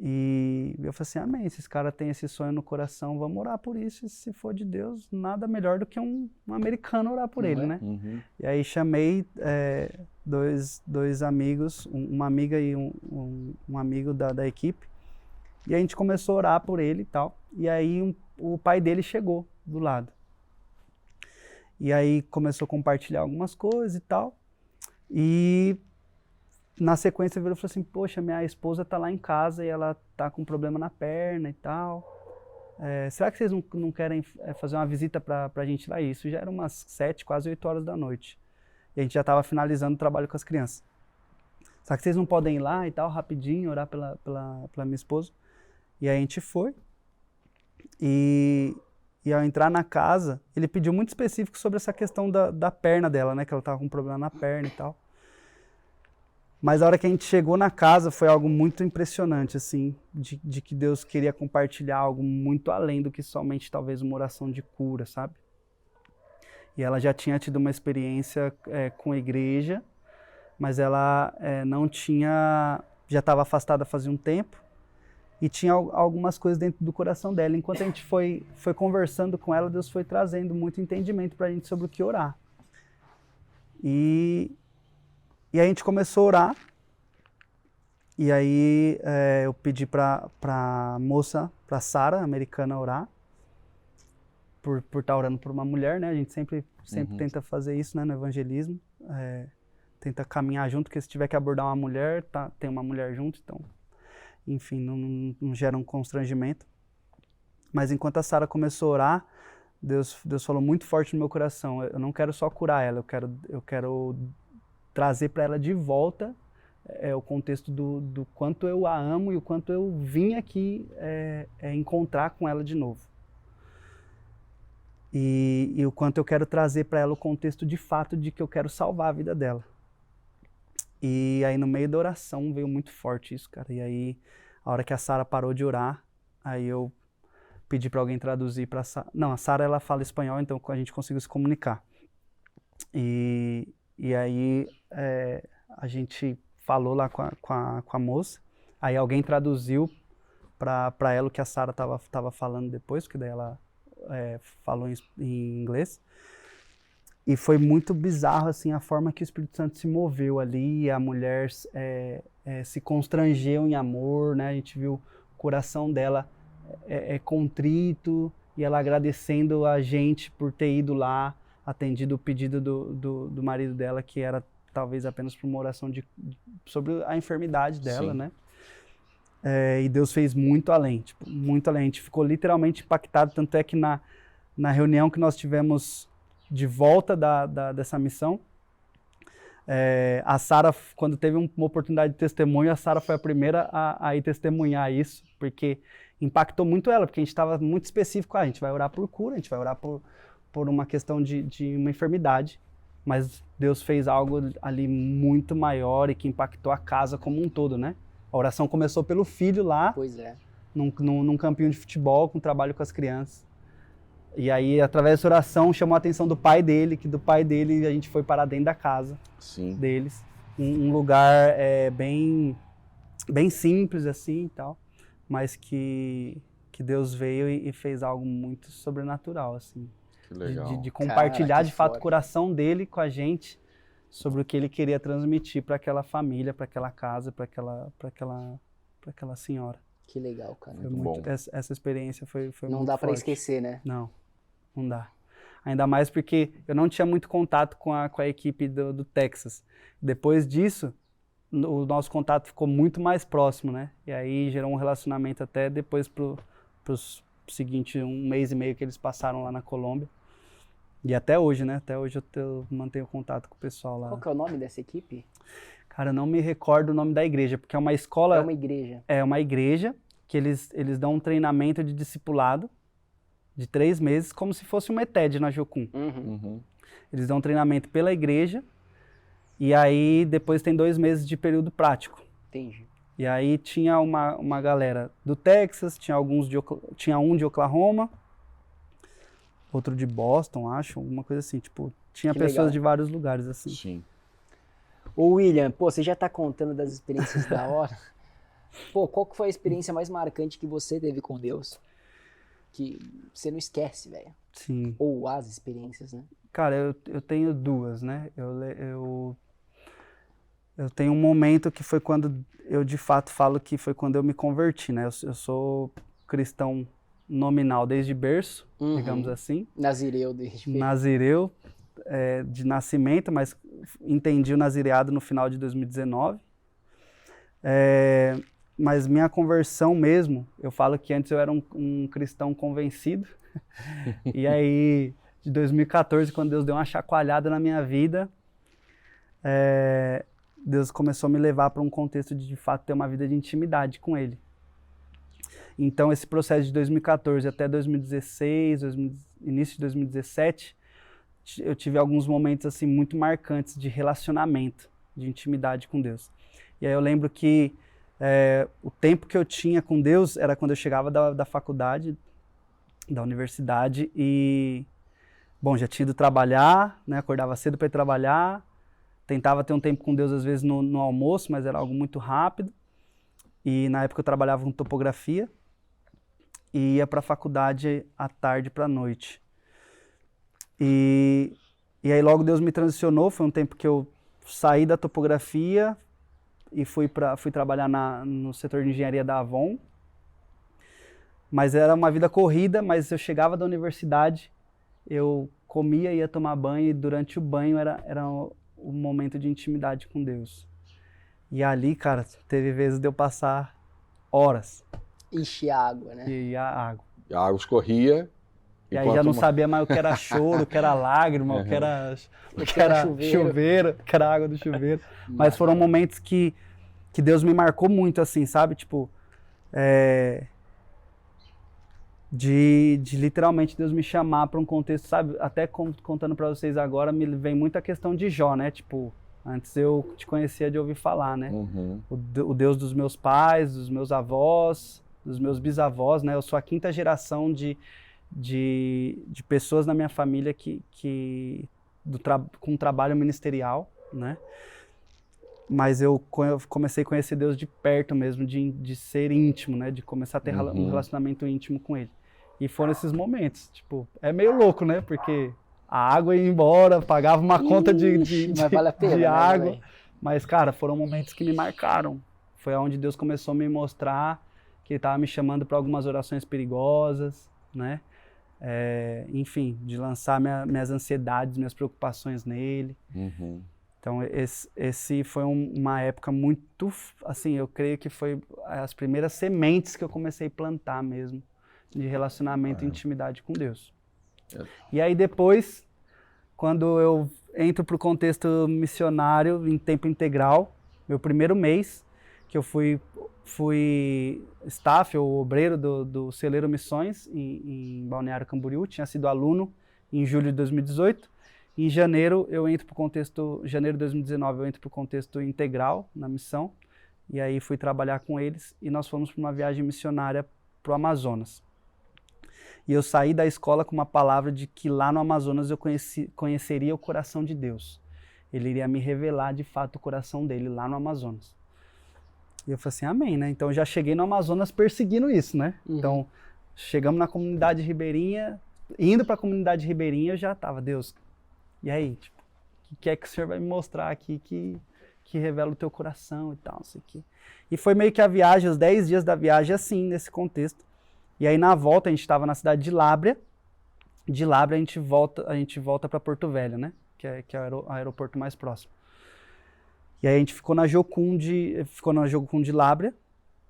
E eu falei assim, amém, se esse cara tem esse sonho no coração, vamos orar por isso. E se for de Deus, nada melhor do que um americano orar por ele, né? Uhum. E aí chamei dois amigos, uma amiga e um amigo da equipe. E a gente começou a orar por ele e tal. E aí o pai dele chegou do lado. E aí começou a compartilhar algumas coisas e tal. E na sequência virou e falou assim, poxa, minha esposa tá lá em casa e ela tá com problema na perna e tal. Será que vocês não querem fazer uma visita pra gente lá? Isso já era umas 7, quase 8 horas da noite. E a gente já tava finalizando o trabalho com as crianças. Será que vocês não podem ir lá e tal, rapidinho, orar pela minha esposa? E aí a gente foi. E ao entrar na casa, ele pediu muito específico sobre essa questão da perna dela, né? Que ela tava com um problema na perna e tal. Mas a hora que a gente chegou na casa foi algo muito impressionante, assim, de que Deus queria compartilhar algo muito além do que somente talvez uma oração de cura, sabe? E ela já tinha tido uma experiência com a igreja, mas ela não tinha, já estava afastada fazia um tempo, e tinha algumas coisas dentro do coração dela. Enquanto a gente foi conversando com ela, Deus foi trazendo muito entendimento para a gente sobre o que orar. E a gente começou a orar, e aí eu pedi para a moça, para a Sara, americana, orar, por estar orando por uma mulher, né? A gente sempre tenta fazer isso, né, no evangelismo, tenta caminhar junto, porque se tiver que abordar uma mulher, tem uma mulher junto, então, enfim, não gera um constrangimento. Mas enquanto a Sara começou a orar, Deus falou muito forte no meu coração, eu não quero só curar ela, eu quero trazer para ela de volta o contexto do quanto eu a amo e o quanto eu vim aqui encontrar com ela de novo. E o quanto eu quero trazer para ela o contexto de fato de que eu quero salvar a vida dela. E aí no meio da oração veio muito forte isso, cara. E aí a hora que a Sara parou de orar, aí eu pedi para alguém traduzir para Sara. Não, a Sara ela fala espanhol, então a gente conseguiu se comunicar. E aí a gente falou lá com a moça, aí alguém traduziu para ela o que a Sara tava falando depois, porque daí ela falou em inglês. E foi muito bizarro assim, a forma que o Espírito Santo se moveu ali, a mulher se constrangeu em amor, né? A gente viu o coração dela contrito, e ela agradecendo a gente por ter ido lá, atendido o pedido do marido dela, que era talvez apenas para uma oração sobre a enfermidade dela, Sim. né? E Deus fez muito além, tipo, muito além. A gente ficou literalmente impactado, tanto é que na reunião que nós tivemos de volta dessa missão, a Sara, quando teve uma oportunidade de testemunho, a Sara foi a primeira a ir testemunhar isso, porque impactou muito ela, porque a gente estava muito específico, a gente vai orar por cura, a gente vai orar por uma questão de uma enfermidade, mas Deus fez algo ali muito maior e que impactou a casa como um todo, né? A oração começou pelo filho lá, Pois é. num campinho de futebol, com trabalho com as crianças. E aí, através dessa oração, chamou a atenção do pai dele, que do pai dele a gente foi parar dentro da casa deles. Um lugar bem simples, assim, e tal, mas que Deus veio e fez algo muito sobrenatural, assim. Que legal. De compartilhar, Cara, que de fato, forte. o coração dele com a gente sobre o que ele queria transmitir para aquela família, para aquela casa, para aquela senhora. Que legal, cara. Foi Muito muito, bom. essa experiência foi Não muito dá pra forte. esquecer, né? Não dá. Ainda mais porque eu não tinha muito contato com a equipe do Texas. Depois disso, o nosso contato ficou muito mais próximo, né? E aí gerou um relacionamento até depois pros seguinte 1 mês e meio que eles passaram lá na Colômbia. E até hoje, né? Até hoje eu mantenho contato com o pessoal lá. Qual que é o nome dessa equipe? Cara, eu não me recordo o nome da igreja, porque é uma escola... É uma igreja. É uma igreja que eles dão um treinamento de discipulado de 3 meses, como se fosse um ETED na Jocum. Eles dão um treinamento pela igreja e aí depois tem 2 meses de período prático. Entendi. E aí tinha uma galera do Texas, tinha um de Oklahoma, outro de Boston, acho, alguma coisa assim. Tipo, tinha Que pessoas legal. de vários lugares, assim. Sim. Ô William, pô, você já tá contando das experiências da hora. Pô, qual que foi a experiência mais marcante que você teve com Deus? Que você não esquece, velho. Sim. Ou as experiências, né? Cara, eu tenho 2, né? Eu tenho um momento que foi quando eu de fato falo que foi quando eu me converti, né? Eu sou cristão nominal desde berço, digamos assim. Nazireu desde Nazireu de nascimento, mas entendi o nazireado no final de 2019. Mas minha conversão mesmo, eu falo que antes eu era um cristão convencido. E aí, de 2014, quando Deus deu uma chacoalhada na minha vida, Deus começou a me levar para um contexto de fato ter uma vida de intimidade com Ele. Então, esse processo de 2014 até 2016, início de 2017, eu tive alguns momentos assim muito marcantes de relacionamento, de intimidade com Deus. E aí eu lembro que o tempo que eu tinha com Deus era quando eu chegava da faculdade, da universidade e, bom, já tinha ido trabalhar, né, acordava cedo para ir trabalhar, tentava ter um tempo com Deus às vezes no almoço, mas era algo muito rápido. E na época eu trabalhava com topografia e ia para a faculdade à tarde para a noite. E aí logo Deus me transicionou, foi um tempo que eu saí da topografia e fui trabalhar no setor de engenharia da Avon. Mas era uma vida corrida, mas eu chegava da universidade, eu comia, ia tomar banho e durante o banho era um momento de intimidade com Deus. E ali, cara, teve vezes de eu passar horas. Enche a água, né? E a água. A água escorria. E aí já não sabia mais o que era choro, o que era lágrima, o que era chuveiro, o que era água do chuveiro. Mas foram momentos que Deus me marcou muito, assim, sabe? Tipo, de literalmente Deus me chamar para um contexto, sabe? Até contando para vocês agora, me vem muito a questão de Jó, né? Tipo, antes eu te conhecia de ouvir falar, né? O Deus dos meus pais, dos meus avós, dos meus bisavós, né? Eu sou a 5ª geração de pessoas na minha família com trabalho ministerial, né? Mas eu comecei a conhecer Deus de perto mesmo, de ser íntimo, né? De começar a ter um relacionamento íntimo com Ele. E foram esses momentos, tipo, é meio louco, né? Porque a água ia embora, pagava uma conta de vale a pena, água. Né, mas, cara, foram momentos que me marcaram. Foi onde Deus começou a me mostrar que Ele estava me chamando para algumas orações perigosas, né? enfim, de lançar minhas ansiedades, minhas preocupações nele. Então, esse foi uma época muito, assim, eu creio que foi as primeiras sementes que eu comecei a plantar mesmo, de relacionamento e intimidade com Deus. E aí depois, quando eu entro para o contexto missionário em tempo integral, meu primeiro mês, que eu fui staff, ou obreiro do Celeiro Missões, em Balneário Camboriú, tinha sido aluno em julho de 2018. Em janeiro janeiro de 2019 eu entro para o contexto integral na missão, e aí fui trabalhar com eles, e nós fomos para uma viagem missionária para o Amazonas. E eu saí da escola com uma palavra de que lá no Amazonas eu conheceria o coração de Deus. Ele iria me revelar de fato o coração dele lá no Amazonas. E eu falei assim, amém, né? Então eu já cheguei no Amazonas perseguindo isso, né? Então, chegamos na comunidade ribeirinha, indo para a comunidade ribeirinha, eu já estava, Deus, e aí, tipo, o que é que o Senhor vai me mostrar aqui que revela o teu coração e tal, não sei o quê. E foi meio que a viagem, os 10 dias da viagem, assim, nesse contexto. E aí, na volta, a gente estava na cidade de Lábrea. De Lábrea, a gente volta para Porto Velho, né? Que é o aeroporto mais próximo. E aí, a gente ficou na Jocum de Lábrea,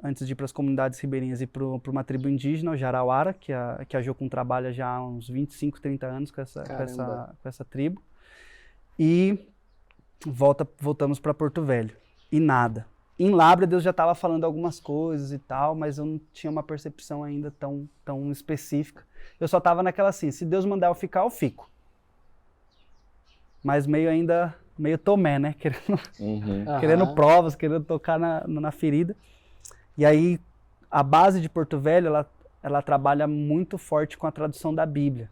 antes de ir para as comunidades ribeirinhas e para uma tribo indígena, o Jarauara, que a Jocum trabalha já há uns 25, 30 anos com essa tribo. E voltamos para Porto Velho. E nada. Em Lábrea, Deus já estava falando algumas coisas e tal, mas eu não tinha uma percepção ainda tão específica. Eu só estava naquela assim, se Deus mandar eu ficar, eu fico. Mas meio Tomé, né? Querendo provas, querendo tocar na ferida. E aí, a base de Porto Velho, ela trabalha muito forte com a tradução da Bíblia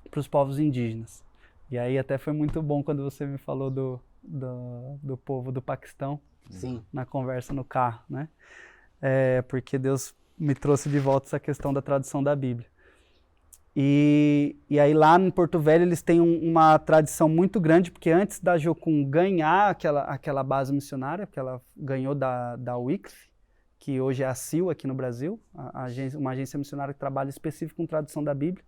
para os povos indígenas. E aí até foi muito bom quando você me falou do povo do Paquistão. Sim. Na conversa no carro, né? Porque Deus me trouxe de volta essa questão da tradução da Bíblia. E aí lá em Porto Velho eles têm uma tradição muito grande, porque antes da Jocum ganhar aquela base missionária, que ela ganhou da Wycliffe, que hoje é a CIL aqui no Brasil, uma agência missionária que trabalha específico com tradução da Bíblia.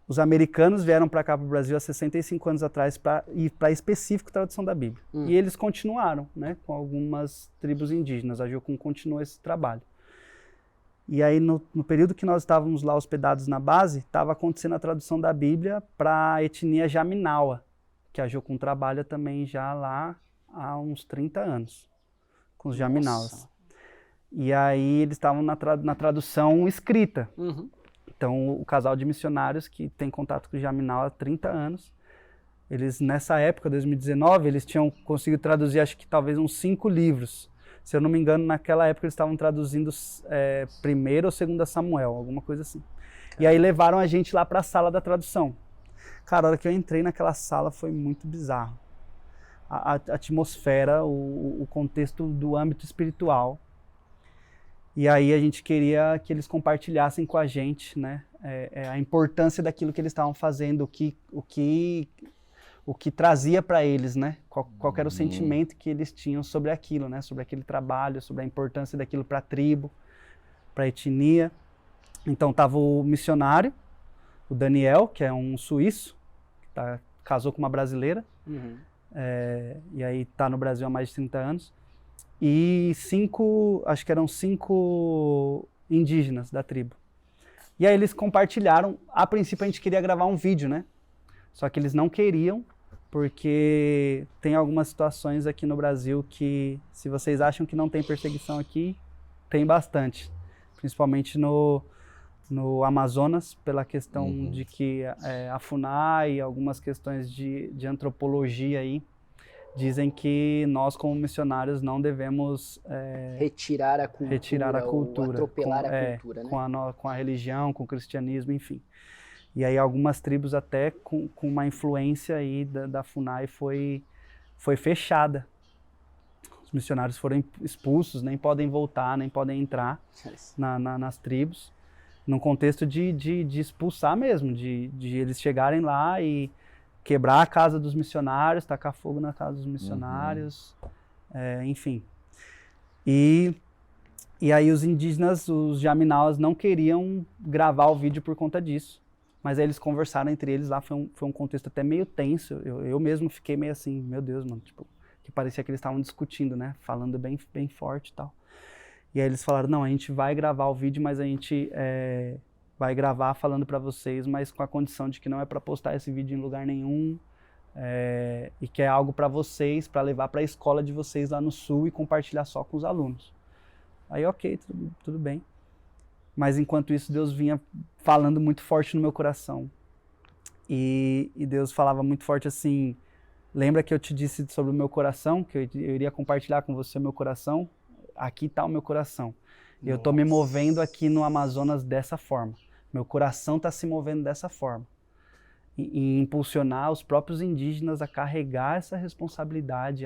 Os americanos vieram para cá, para o Brasil, há 65 anos atrás, para específico tradução da Bíblia. E eles continuaram, né, com algumas tribos indígenas. A Jocum continuou esse trabalho. E aí, no período que nós estávamos lá hospedados na base, estava acontecendo a tradução da Bíblia para a etnia Jaminawa, que a Jocum trabalha também já lá há uns 30 anos, com os Jaminawas. E aí, eles estavam na tradução escrita. Então, o casal de missionários que tem contato com o Jaminawa há 30 anos, eles, nessa época, 2019, eles tinham conseguido traduzir, acho que talvez uns 5 livros. Se eu não me engano, naquela época eles estavam traduzindo 1º ou 2º Samuel, alguma coisa assim. E aí levaram a gente lá para a sala da tradução. Cara, a hora que eu entrei naquela sala foi muito bizarro. A atmosfera, o contexto do âmbito espiritual. E aí a gente queria que eles compartilhassem com a gente, né, a importância daquilo que eles estavam fazendo, o que trazia para eles, né, qual era o sentimento que eles tinham sobre aquilo, né, sobre aquele trabalho, sobre a importância daquilo para a tribo, para a etnia. Então estava o missionário, o Daniel, que é um suíço, que casou com uma brasileira, e aí está no Brasil há mais de 30 anos. E 5 indígenas da tribo. E aí eles compartilharam, a princípio a gente queria gravar um vídeo, né? Só que eles não queriam, porque tem algumas situações aqui no Brasil que, se vocês acham que não tem perseguição aqui, tem bastante. Principalmente no Amazonas, pela questão de que a FUNAI e algumas questões de antropologia aí, dizem que nós, como missionários, não devemos retirar a cultura, atropelar a cultura, né? Com a religião, com o cristianismo, enfim. E aí algumas tribos até com uma influência aí da FUNAI foi fechada. Os missionários foram expulsos, nem podem voltar, nem podem entrar nas tribos, num contexto de expulsar mesmo, de eles chegarem lá e quebrar a casa dos missionários, tacar fogo na casa dos missionários, enfim. E E aí os indígenas, os Yaminawas, não queriam gravar o vídeo por conta disso. Mas aí eles conversaram entre eles lá, foi um contexto até meio tenso. Eu mesmo fiquei meio assim, meu Deus, mano, tipo, que parecia que eles estavam discutindo, né? Falando bem, bem forte e tal. E aí eles falaram, não, a gente vai gravar o vídeo, mas a gente vai gravar falando pra vocês, mas com a condição de que não é pra postar esse vídeo em lugar nenhum, e que é algo pra vocês, pra levar pra escola de vocês lá no sul e compartilhar só com os alunos. Aí, ok, tudo bem. Mas enquanto isso, Deus vinha falando muito forte no meu coração. E Deus falava muito forte assim, lembra que eu te disse sobre o meu coração, que eu iria compartilhar com você o meu coração? Aqui está o meu coração. E eu estou me movendo aqui no Amazonas dessa forma. Meu coração está se movendo dessa forma. E impulsionar os próprios indígenas a carregar essa responsabilidade.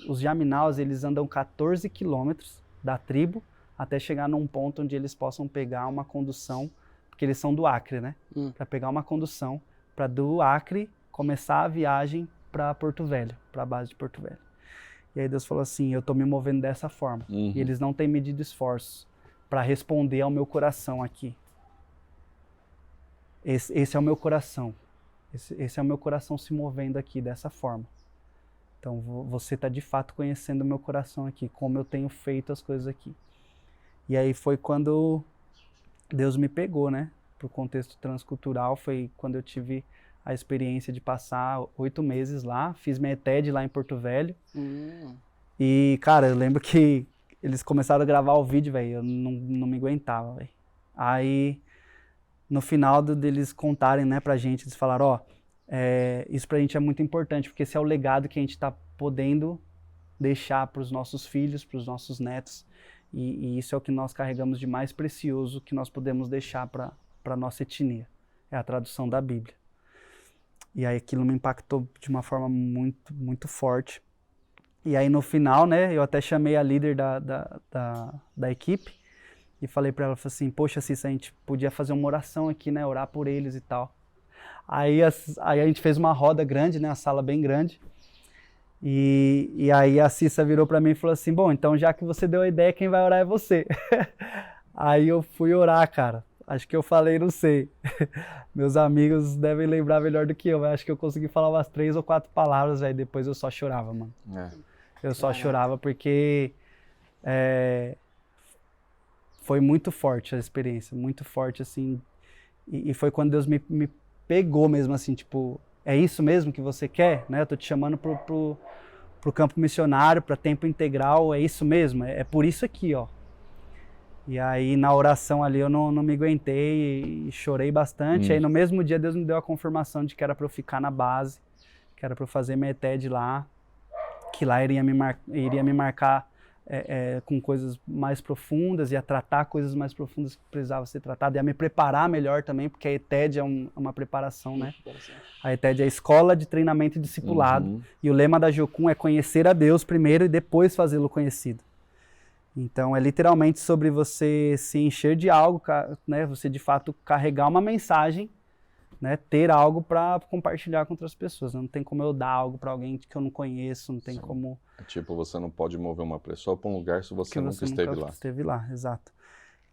Os Yaminawas, eles andam 14 quilômetros da tribo até chegar num ponto onde eles possam pegar uma condução, porque eles são do Acre, né? Para pegar uma condução, para do Acre começar a viagem para Porto Velho, para a base de Porto Velho. E aí Deus falou assim, eu estou me movendo dessa forma. E eles não têm medido esforços para responder ao meu coração aqui. Esse é o meu coração. Esse é o meu coração se movendo aqui dessa forma. Então você está de fato conhecendo o meu coração aqui, como eu tenho feito as coisas aqui. E aí foi quando Deus me pegou, né? Pro contexto transcultural, foi quando eu tive a experiência de passar 8 meses lá, fiz minha ETED lá em Porto Velho. E, cara, eu lembro que eles começaram a gravar o vídeo, velho, eu não me aguentava, velho. Aí, no final deles contarem, né, pra gente, eles falaram, ó, isso pra gente é muito importante, porque esse é o legado que a gente tá podendo deixar pros nossos filhos, pros nossos netos. E isso é o que nós carregamos de mais precioso que nós podemos deixar para a nossa etnia. É a tradução da Bíblia. E aí aquilo me impactou de uma forma muito, muito forte. E aí no final, né, eu até chamei a líder da equipe e falei para ela, falei assim, poxa, Cissa, a gente podia fazer uma oração aqui, né, orar por eles e tal. Aí a gente fez uma roda grande, né, a sala bem grande. E aí a Cissa virou pra mim e falou assim, bom, então já que você deu a ideia, quem vai orar é você. Aí eu fui orar, cara. Acho que eu falei, não sei. Meus amigos devem lembrar melhor do que eu. Acho que eu consegui falar umas 3 ou 4 palavras, aí depois eu só chorava, mano. Eu só chorava porque foi muito forte a experiência, muito forte, assim. E foi quando Deus me pegou mesmo, assim, tipo... É isso mesmo que você quer? Né? Eu tô te chamando pro campo missionário, para tempo integral, é isso mesmo? É por isso aqui, ó. E aí na oração ali eu não me aguentei e chorei bastante. Aí no mesmo dia Deus me deu a confirmação de que era para eu ficar na base, que era para eu fazer minha ETED lá, que lá iria me marcar com coisas mais profundas, ia tratar coisas mais profundas que precisavam ser tratadas, ia me preparar melhor também, porque a ETED é uma preparação, né? A ETED é a Escola de Treinamento e Discipulado, e o lema da Jocum é conhecer a Deus primeiro e depois fazê-lo conhecido. Então é literalmente sobre você se encher de algo, né? Você de fato carregar uma mensagem, né, ter algo para compartilhar com outras pessoas. Não tem como eu dar algo para alguém que eu não conheço, não tem como... Tipo, você não pode mover uma pessoa para um lugar se você nunca esteve lá. Exato.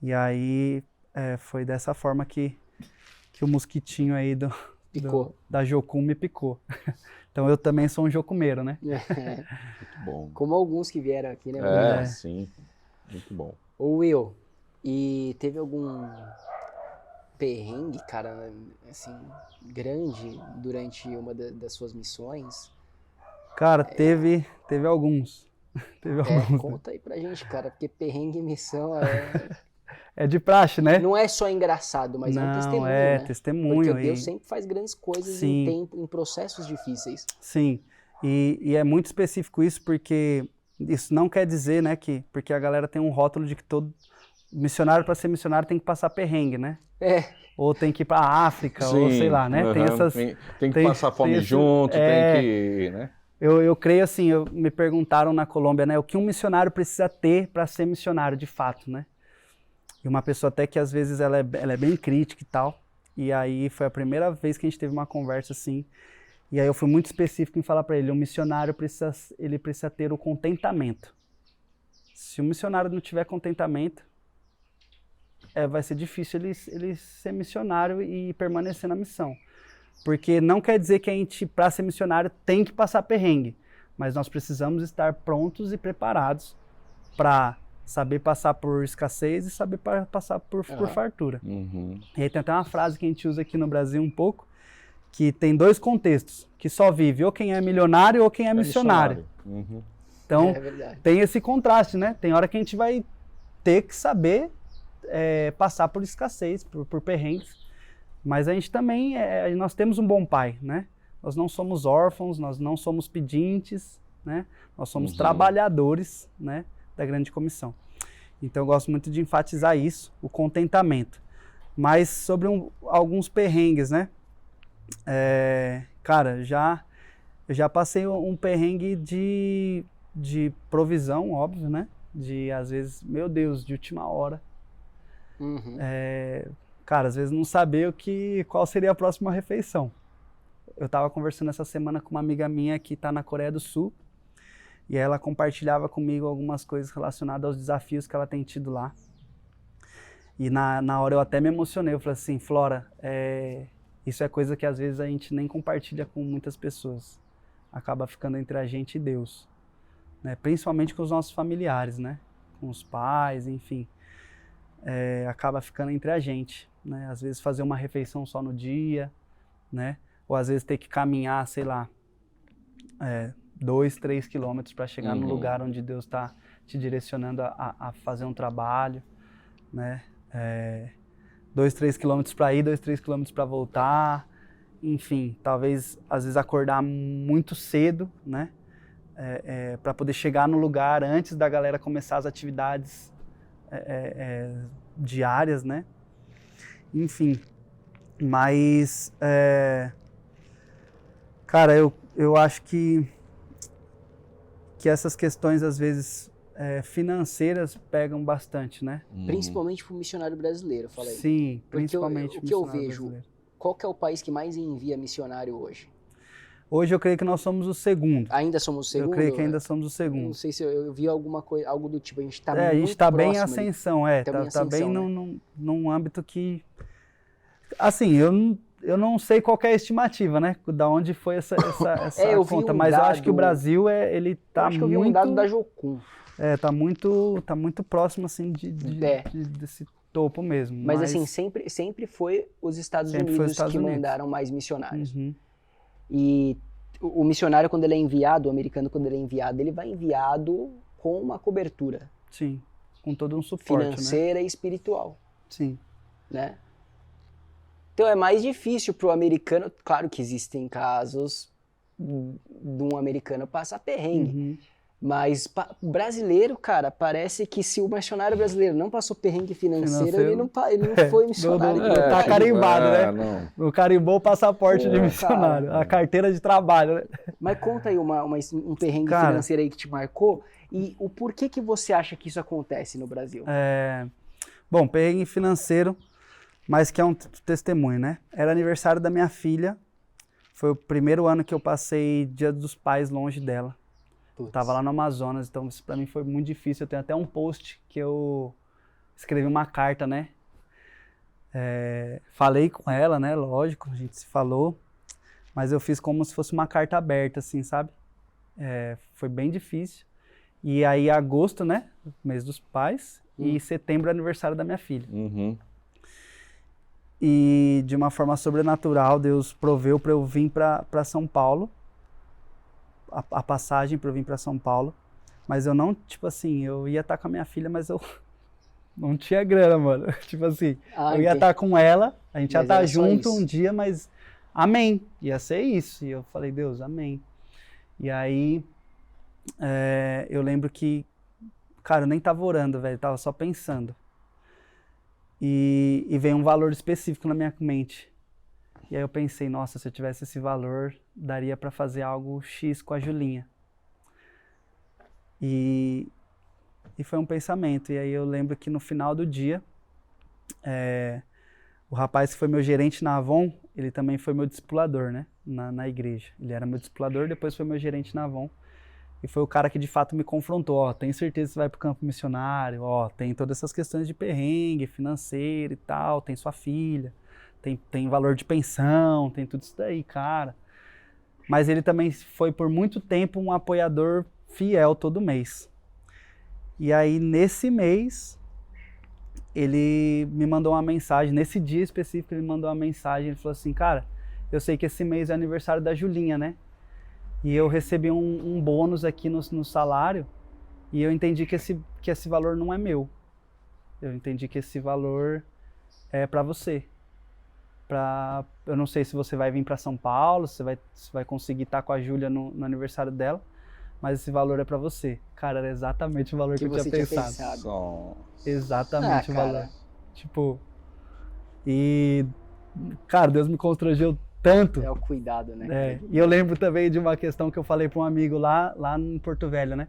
E aí foi dessa forma que o mosquitinho aí da Jocum me picou. Então eu também sou um jocumeiro, né? Muito bom. Como alguns que vieram aqui, né? Sim. Muito bom. Ô Will, e teve algum perrengue, cara, assim, grande durante uma das suas missões? Cara, teve alguns. Conta aí pra gente, cara, porque perrengue em missão é de praxe, né? Não é só engraçado, mas é um testemunho, né? Testemunho. Porque Deus sempre faz grandes coisas em processos difíceis. Sim, e é muito específico isso porque isso não quer dizer, né, porque a galera tem um rótulo de que todo missionário, para ser missionário, tem que passar perrengue, né? Ou tem que ir pra África, ou sei lá, né? Tem que passar fome junto, tem que... né? Eu creio assim, me perguntaram na Colômbia, né, o que um missionário precisa ter para ser missionário de fato, né? E uma pessoa até que às vezes ela é bem crítica e tal, e aí foi a primeira vez que a gente teve uma conversa assim, e aí eu fui muito específico em falar para ele, o missionário precisa ter o contentamento. Se o missionário não tiver contentamento, vai ser difícil ele ser missionário e permanecer na missão. Porque não quer dizer que a gente, para ser missionário, tem que passar perrengue. Mas nós precisamos estar prontos e preparados para saber passar por escassez e saber passar por fartura. Uhum. E aí tem até uma frase que a gente usa aqui no Brasil um pouco, que tem 2 contextos, que só vive ou quem é milionário ou quem é missionário. Uhum. Então, verdade. tem esse contraste, né? Tem hora que a gente vai ter que saber passar por escassez, por perrengues, mas a gente também, nós temos um bom pai, né? Nós não somos órfãos, nós não somos pedintes, né? Nós somos trabalhadores, né, da grande comissão. Então eu gosto muito de enfatizar isso, o contentamento. Mas sobre alguns perrengues, né? Cara, eu já passei um perrengue de provisão, óbvio, né? De, às vezes, meu Deus, de última hora. Uhum. Cara, às vezes não saber qual seria a próxima refeição. Eu estava conversando essa semana com uma amiga minha que está na Coreia do Sul, e ela compartilhava comigo algumas coisas relacionadas aos desafios que ela tem tido lá. E na hora eu até me emocionei, eu falei assim, Flora, isso é coisa que às vezes a gente nem compartilha com muitas pessoas. Acaba ficando entre a gente e Deus, né? Principalmente com os nossos familiares, né? Com os pais, enfim. Acaba ficando entre a gente, né? Às vezes fazer uma refeição só no dia, né? Ou às vezes ter que caminhar, sei lá, 2, 3 quilômetros para chegar no lugar onde Deus está te direcionando a fazer um trabalho, né? 2, 3 quilômetros para ir, 2, 3 quilômetros para voltar, enfim, talvez às vezes acordar muito cedo, né? Para poder chegar no lugar antes da galera começar as atividades diárias, né? Enfim, mas cara, eu acho que essas questões às vezes financeiras pegam bastante, né? Principalmente para o missionário brasileiro, eu falei. Sim, porque principalmente o que eu missionário vejo, brasileiro. qual que é o país que mais envia missionário hoje? Hoje eu creio que nós somos o segundo. Ainda somos o segundo? Eu creio que ainda somos o Não segundo. sei se eu vi alguma coisa, algo do tipo, a gente está muito a gente está bem em próximo ascensão, tá bem né? num âmbito que... Assim, eu não sei qual que é a estimativa, né? Da onde foi essa eu vi conta, um mas eu dado, acho que o Brasil, ele tá eu acho que eu vi muito... um dado da Jocum. Tá muito próximo, assim, desse topo mesmo. Mas assim, sempre foi os Estados Unidos que mandaram mais missionários. Uhum. E o missionário, quando ele é enviado, o americano, quando ele é enviado, ele vai enviado com uma cobertura. Sim, com todo um suporte, financeira e espiritual. Sim. Né? Então é mais difícil para o americano, claro que existem casos de um americano passar perrengue, Uhum. mas o brasileiro, cara, parece que se o missionário brasileiro não passou perrengue financeiro, ele não foi missionário. Tá carimbado, né? Não. Carimbou o passaporte de missionário, cara. a carteira de trabalho, né? Mas conta aí um perrengue Cara, financeiro aí que te marcou e o porquê que você acha que isso acontece no Brasil? Bom, perrengue financeiro, mas que é um testemunho, né? Era aniversário da minha filha, foi o primeiro ano que eu passei Dia dos Pais longe dela. Putz. Tava lá no Amazonas, então isso pra mim foi muito difícil. Eu tenho até um post que eu escrevi uma carta, né? Falei com ela, né? Lógico, a gente se falou, mas eu fiz como se fosse uma carta aberta, assim, sabe? Foi bem difícil. E aí, agosto, né? Mês dos pais, e setembro é aniversário da minha filha. Uhum. E de uma forma sobrenatural, Deus proveu para eu vir para São Paulo, a passagem para eu vir para São Paulo, mas eu não, tipo assim, eu ia estar com a minha filha, mas eu não tinha grana, mano. Tipo assim, eu ia estar com ela, a gente ia estar junto um dia, mas amém, ia ser isso. E eu falei, Deus, amém. E aí, eu lembro que, cara, eu nem tava orando, velho, tava só pensando. E veio um valor específico na minha mente. E aí eu pensei, nossa, se eu tivesse esse valor, daria para fazer algo X com a Julinha. E foi um pensamento. E aí eu lembro que no final do dia, o rapaz que foi meu gerente na Avon, ele também foi meu discipulador, né? Na igreja. Ele era meu discipulador, depois foi meu gerente na Avon. E foi o cara que de fato me confrontou, ó, tem certeza que você vai pro campo missionário, ó, tem todas essas questões de perrengue, financeiro e tal, tem sua filha, tem valor de pensão, tem tudo isso daí, cara. Mas ele também foi por muito tempo um apoiador fiel todo mês. E aí nesse mês, ele me mandou uma mensagem, nesse dia específico ele me mandou uma mensagem, ele falou assim, cara, eu sei que esse mês é aniversário da Julinha, né? E eu recebi um bônus aqui no salário e eu entendi que esse valor não é meu. Eu entendi que esse valor é para você. Eu não sei se você vai vir para São Paulo, se vai conseguir estar com a Júlia no aniversário dela, mas esse valor é para você. Cara, era exatamente o valor que eu tinha pensado. Exatamente o valor. Tipo, e, cara, Deus me constrangeu tanto. É o cuidado, né? E eu lembro também de uma questão que eu falei para um amigo lá em Porto Velho, né?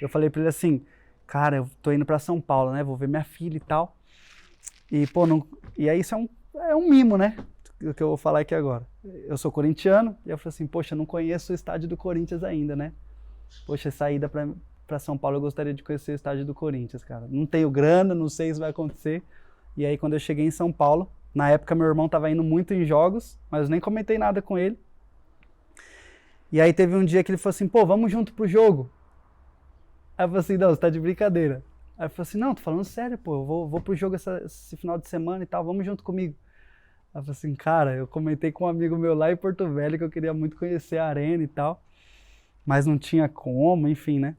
Eu falei para ele assim, cara, eu tô indo para São Paulo, né? Vou ver minha filha e tal. E, pô, e aí isso é um mimo, né? O que eu vou falar aqui agora. Eu sou corintiano, e eu falei assim, poxa, eu não conheço o estádio do Corinthians ainda, né? Poxa, saída para São Paulo, eu gostaria de conhecer o estádio do Corinthians, cara. Não tenho grana, não sei se vai acontecer. E aí, quando eu cheguei em São Paulo, na época meu irmão estava indo muito em jogos, mas eu nem comentei nada com ele. E aí teve um dia que ele falou assim, pô, vamos junto pro jogo. Aí eu falei assim, não, você tá de brincadeira. Aí eu falei assim, não, tô falando sério, pô, eu vou pro jogo esse final de semana e tal, vamos junto comigo. Aí eu falei assim, cara, eu comentei com um amigo meu lá em Porto Velho que eu queria muito conhecer a arena e tal, mas não tinha como, enfim, né?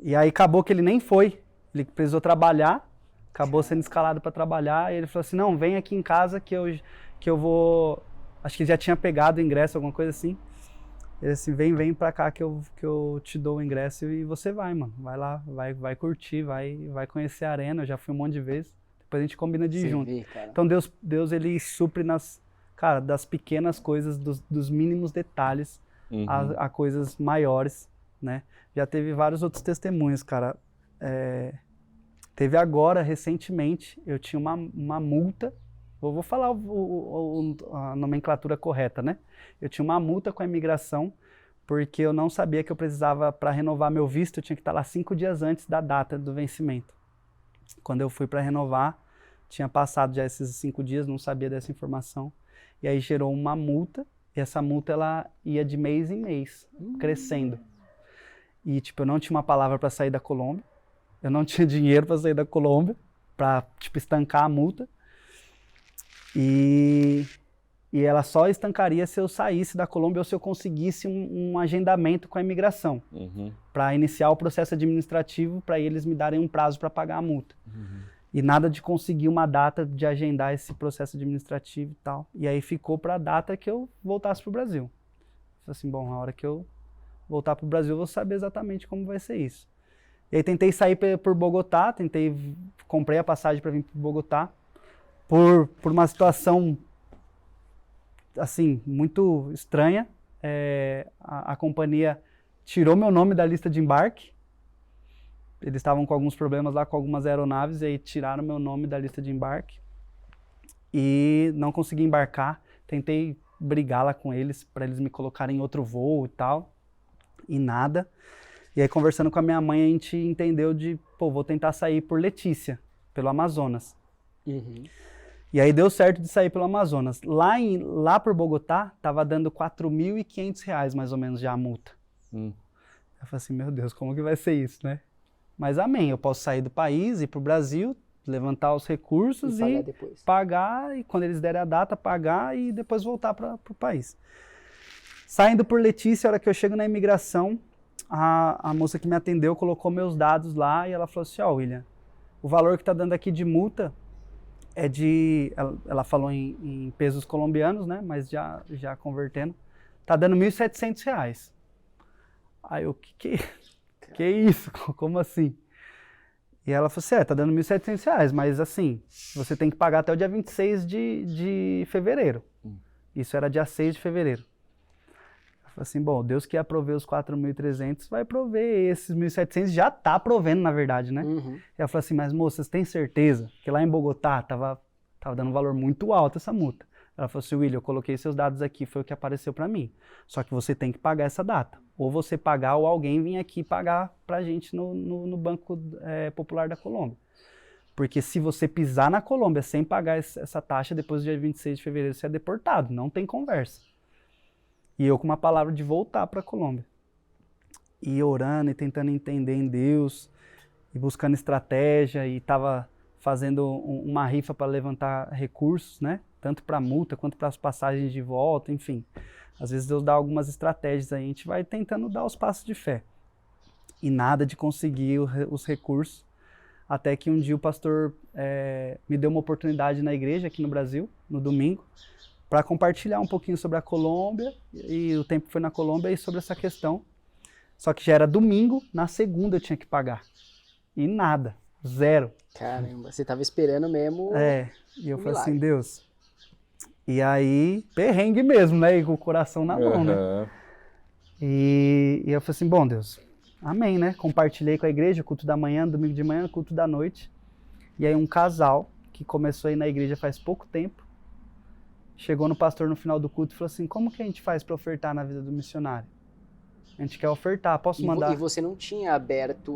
E aí acabou que ele nem foi, ele precisou trabalhar, acabou sendo escalado para trabalhar, e ele falou assim, não, vem aqui em casa que eu vou, acho que já tinha pegado o ingresso, alguma coisa assim. Ele assim, vem pra cá que eu te dou o ingresso e você vai, mano. Vai lá, vai curtir, vai conhecer a arena, eu já fui um monte de vezes. Depois a gente combina de ir junto. Então Deus ele supre das pequenas coisas, dos mínimos detalhes, a coisas maiores, né? Já teve vários outros testemunhos, cara. Teve agora, recentemente, eu tinha uma multa. Vou falar a nomenclatura correta, né? Eu tinha uma multa com a imigração, porque eu não sabia que eu precisava, para renovar meu visto, eu tinha que estar lá 5 dias antes da data do vencimento. Quando eu fui para renovar, tinha passado já esses 5 dias, não sabia dessa informação. E aí gerou uma multa, e essa multa ela ia de mês em mês, crescendo. E tipo, eu não tinha uma palavra para sair da Colômbia, eu não tinha dinheiro para sair da Colômbia, para tipo, estancar a multa. E ela só estancaria se eu saísse da Colômbia ou se eu conseguisse um agendamento com a imigração, para iniciar o processo administrativo, para eles me darem um prazo para pagar a multa. E nada de conseguir uma data de agendar esse processo administrativo e tal. E aí ficou para a data que eu voltasse para o Brasil. Falei assim, bom, a hora que eu voltar para o Brasil eu vou saber exatamente como vai ser isso. E aí tentei sair por Bogotá, comprei a passagem para vir para Bogotá, por uma situação, assim, muito estranha. A companhia tirou meu nome da lista de embarque. Eles estavam com alguns problemas lá com algumas aeronaves, e aí tiraram meu nome da lista de embarque. E não consegui embarcar. Tentei brigar lá com eles, para eles me colocarem em outro voo e tal. E nada. E aí, conversando com a minha mãe, a gente entendeu vou tentar sair por Letícia, pelo Amazonas. E aí deu certo de sair pelo Amazonas. Lá por Bogotá, tava dando R$4.500 mais ou menos já a multa. Eu falei assim, meu Deus, como que vai ser isso, né? Mas amém, eu posso sair do país, ir pro Brasil, levantar os recursos e pagar, e quando eles derem a data, pagar e depois voltar pro país. Saindo por Letícia, a hora que eu chego na imigração, a moça que me atendeu colocou meus dados lá e ela falou assim, William, o valor que tá dando aqui de multa é ela falou em pesos colombianos, né, mas já convertendo, tá dando R$1.700. Aí eu, que isso? Como assim? E ela falou assim, tá dando R$1.700, mas assim, você tem que pagar até o dia 26 de fevereiro. Isso era dia 6 de fevereiro. Eu falei assim, bom, Deus que ia prover os 4.300, vai prover esses 1.700, já tá provendo, na verdade, né? E ela falou assim, mas moças, tem certeza que lá em Bogotá tava dando um valor muito alto essa multa. Ela falou assim, William, eu coloquei seus dados aqui, foi o que apareceu para mim. Só que você tem que pagar essa data. Ou você pagar, ou alguém vir aqui pagar pra gente no Banco Popular da Colômbia. Porque se você pisar na Colômbia sem pagar essa taxa, depois do dia 26 de fevereiro você é deportado, não tem conversa. E eu com uma palavra de voltar para a Colômbia. E orando e tentando entender em Deus, e buscando estratégia, e estava fazendo uma rifa para levantar recursos, né? Tanto para multa quanto para as passagens de volta, enfim. Às vezes Deus dá algumas estratégias aí, a gente vai tentando dar os passos de fé. E nada de conseguir os recursos, até que um dia o pastor me deu uma oportunidade na igreja aqui no Brasil, no domingo, para compartilhar um pouquinho sobre a Colômbia, e o tempo foi na Colômbia, e sobre essa questão. Só que já era domingo, na segunda eu tinha que pagar. E nada, zero. Caramba, você tava esperando mesmo. E eu falei assim, Deus. E aí, perrengue mesmo, né? E com o coração na mão, né? E eu falei assim, bom, Deus, amém, né? Compartilhei com a igreja, culto da manhã, domingo de manhã, culto da noite. E aí um casal que começou a ir na igreja faz pouco tempo, chegou no pastor no final do culto e falou assim, como que a gente faz para ofertar na vida do missionário? A gente quer ofertar, posso mandar? E você não tinha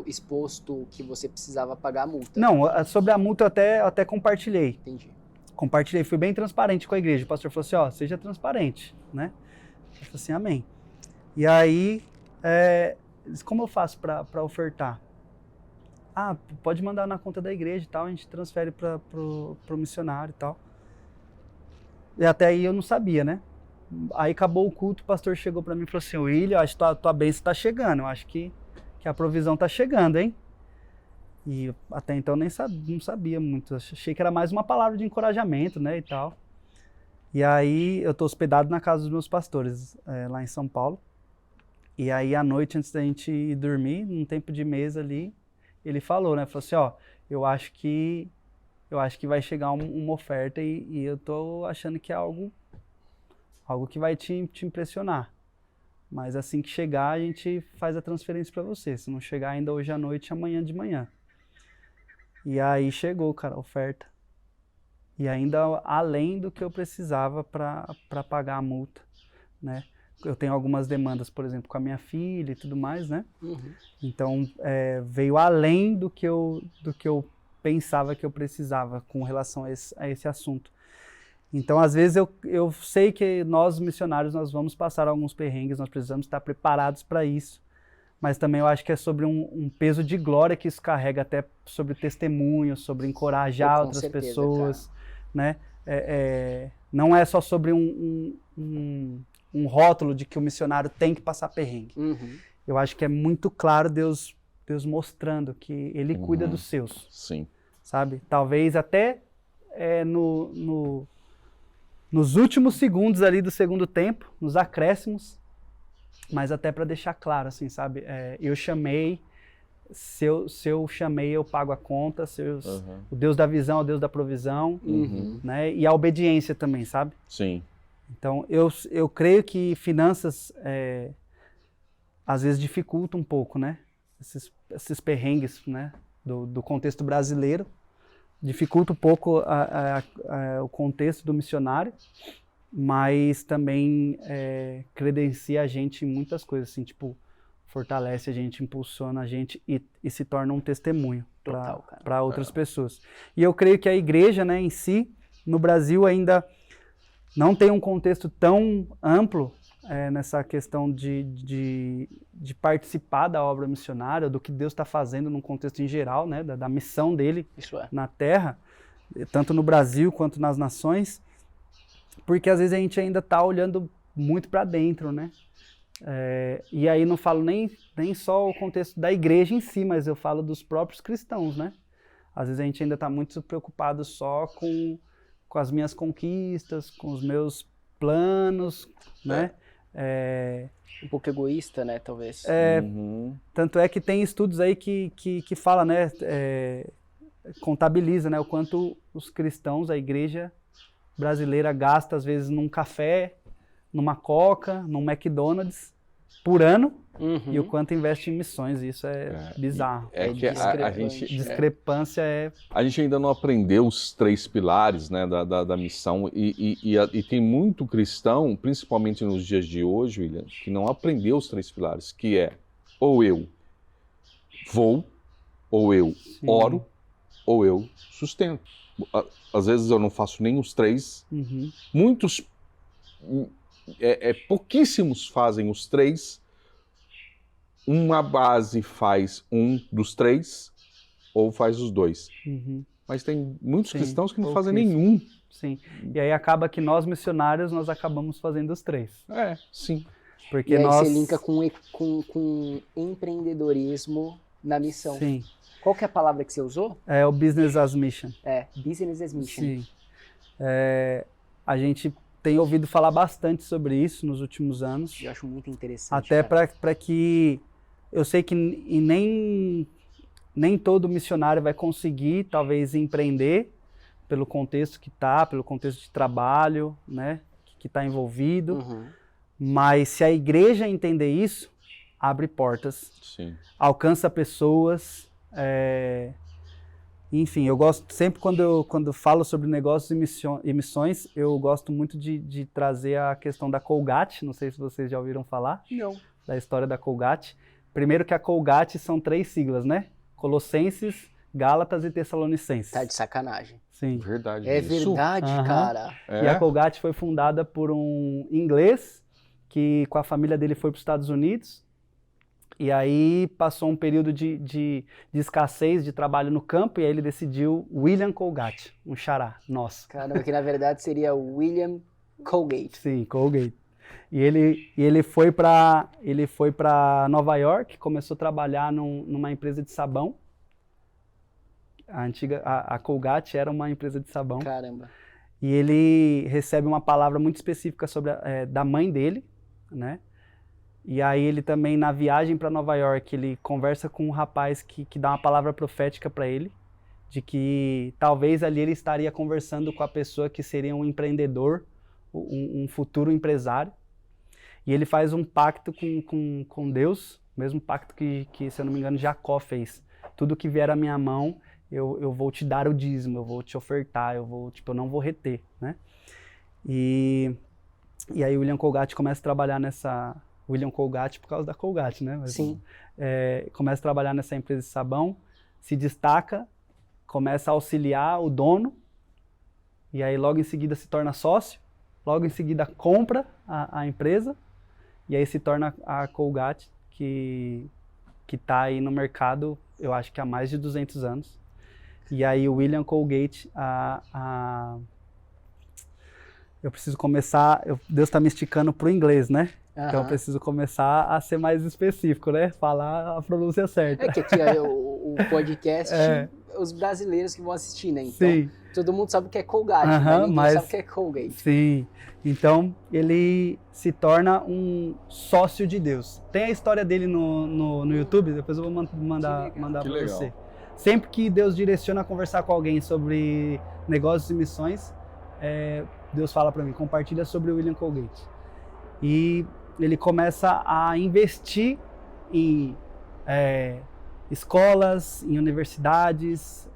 exposto que você precisava pagar a multa? Não, sobre a multa eu até compartilhei. Entendi. Compartilhei, fui bem transparente com a igreja. O pastor falou assim, ó, seja transparente, né? Eu falei assim, amém. E aí, como eu faço para ofertar? Ah, pode mandar na conta da igreja e tal, a gente transfere pro missionário e tal. E até aí eu não sabia, né? Aí acabou o culto, o pastor chegou para mim e falou assim, William, acho que tua bênção tá chegando, eu acho que a provisão tá chegando, hein? E até então nem não sabia muito, achei que era mais uma palavra de encorajamento, né, e tal. E aí eu tô hospedado na casa dos meus pastores, lá em São Paulo. E aí à noite, antes da gente ir dormir, num tempo de mesa ali, ele falou, né, falou assim, ó, eu acho que vai chegar uma oferta e eu tô achando que é algo que vai te impressionar. Mas assim que chegar, a gente faz a transferência para você. Se não chegar ainda hoje à noite, amanhã de manhã. E aí chegou, cara, a oferta. E ainda além do que eu precisava para pagar a multa, né? Eu tenho algumas demandas, por exemplo, com a minha filha e tudo mais, né? Uhum. Então, veio além do que eu pensava que eu precisava com relação a esse assunto. Então, às vezes, eu sei que nós, missionários, nós vamos passar alguns perrengues, nós precisamos estar preparados para isso. Mas também eu acho que é sobre um peso de glória que isso carrega, até sobre testemunho, sobre encorajar outras pessoas, né? Não é só sobre um rótulo de que o missionário tem que passar perrengue. Uhum. Eu acho que é muito claro Deus mostrando que Ele cuida dos seus. Sim. Sabe? Talvez até nos últimos segundos ali do segundo tempo, nos acréscimos, mas até para deixar claro, assim, sabe? Eu chamei, se eu chamei, eu pago a conta, o Deus da visão é o Deus da provisão, né? E a obediência também, sabe? Sim. Então, eu creio que finanças, às vezes, dificultam um pouco, né? Esses perrengues, né? Do contexto brasileiro. Dificulta um pouco o contexto do missionário, mas também credencia a gente em muitas coisas, assim, tipo, fortalece a gente, impulsiona a gente e se torna um testemunho para outras pessoas. E eu creio que a igreja, né, em si, no Brasil ainda não tem um contexto tão amplo nessa questão de participar da obra missionária, do que Deus está fazendo num contexto em geral, né, da missão dele na terra, tanto no Brasil quanto nas nações, porque às vezes a gente ainda está olhando muito para dentro, né? E aí não falo nem só o contexto da igreja em si, mas eu falo dos próprios cristãos, né? Às vezes a gente ainda está muito preocupado só com as minhas conquistas, com os meus planos, né? Um pouco egoísta, né, talvez. Tanto é que tem estudos aí que fala, né, contabiliza, né, o quanto os cristãos, a igreja brasileira gasta às vezes num café, numa Coca, num McDonald's, por ano Uhum. e o quanto investe em missões. Isso é bizarro. É que a gente... Discrepância é... A gente ainda não aprendeu os 3 pilares, né, da missão e tem muito cristão, principalmente nos dias de hoje, William, que não aprendeu os 3 pilares, que é ou eu vou, ou eu oro, ou eu sustento. Às vezes eu não faço nem os 3. Uhum. Muitos, pouquíssimos fazem os 3. Uma base faz um dos 3 ou faz os 2. Uhum. Mas tem muitos cristãos que não fazem nenhum. Sim. E aí acaba que nós missionários nós acabamos fazendo os 3. Sim. Porque e aí nós... você linka com empreendedorismo na missão. Sim. Qual que é a palavra que você usou? É o Business as Mission. Business as Mission. Sim. A gente tem ouvido falar bastante sobre isso nos últimos anos. Eu acho muito interessante. Até para que... Eu sei que nem todo missionário vai conseguir, talvez, empreender pelo contexto que está, pelo contexto de trabalho, né, que está envolvido. Uhum. Mas se a igreja entender isso, abre portas, alcança pessoas. Enfim, eu gosto sempre quando falo sobre negócios e missões, eu gosto muito de trazer a questão da Colgate. Não sei se vocês já ouviram falar. Não. Da história da Colgate. Primeiro que a Colgate são 3 siglas, né? Colossenses, Gálatas e Tessalonicenses. Tá de sacanagem. Sim. Verdade. É verdade, cara. E a Colgate foi fundada por um inglês que com a família dele foi para os Estados Unidos. E aí passou um período de escassez de trabalho no campo e aí ele decidiu William Colgate, um xará nosso. Caramba, que na verdade seria William Colgate. Sim, Colgate. E ele foi para Nova York, começou a trabalhar numa empresa de sabão. A Colgate era uma empresa de sabão. Caramba. E ele recebe uma palavra muito específica da mãe dele, né? E aí ele também, na viagem para Nova York, ele conversa com um rapaz que dá uma palavra profética para ele, de que talvez ali ele estaria conversando com a pessoa que seria um empreendedor, um futuro empresário. E ele faz um pacto com Deus, o mesmo pacto que, se eu não me engano, Jacó fez. Tudo que vier à minha mão, eu vou te dar o dízimo, eu vou te ofertar, eu não vou reter, né? E aí o William Colgate começa a trabalhar William Colgate por causa da Colgate, né? Mas, sim. Começa a trabalhar nessa empresa de sabão, se destaca, começa a auxiliar o dono, e aí logo em seguida se torna sócio, logo em seguida compra a empresa, e aí se torna a Colgate, que está aí no mercado, eu acho que há mais de 200 anos. E aí o William Colgate, eu preciso começar, Deus está me esticando para o inglês, né? Então eu preciso começar a ser mais específico, né? Falar a pronúncia certa. É que aqui o podcast, os brasileiros que vão assistir, né? Então, sim. Todo mundo sabe o que é Colgate, né? Ninguém sabe o que é Colgate. Sim. Então, ele se torna um sócio de Deus. Tem a história dele no YouTube, depois eu vou mandar para você. Sempre que Deus direciona a conversar com alguém sobre negócios e missões, Deus fala para mim, compartilha sobre o William Colgate. E ele começa a investir em escolas, em universidades,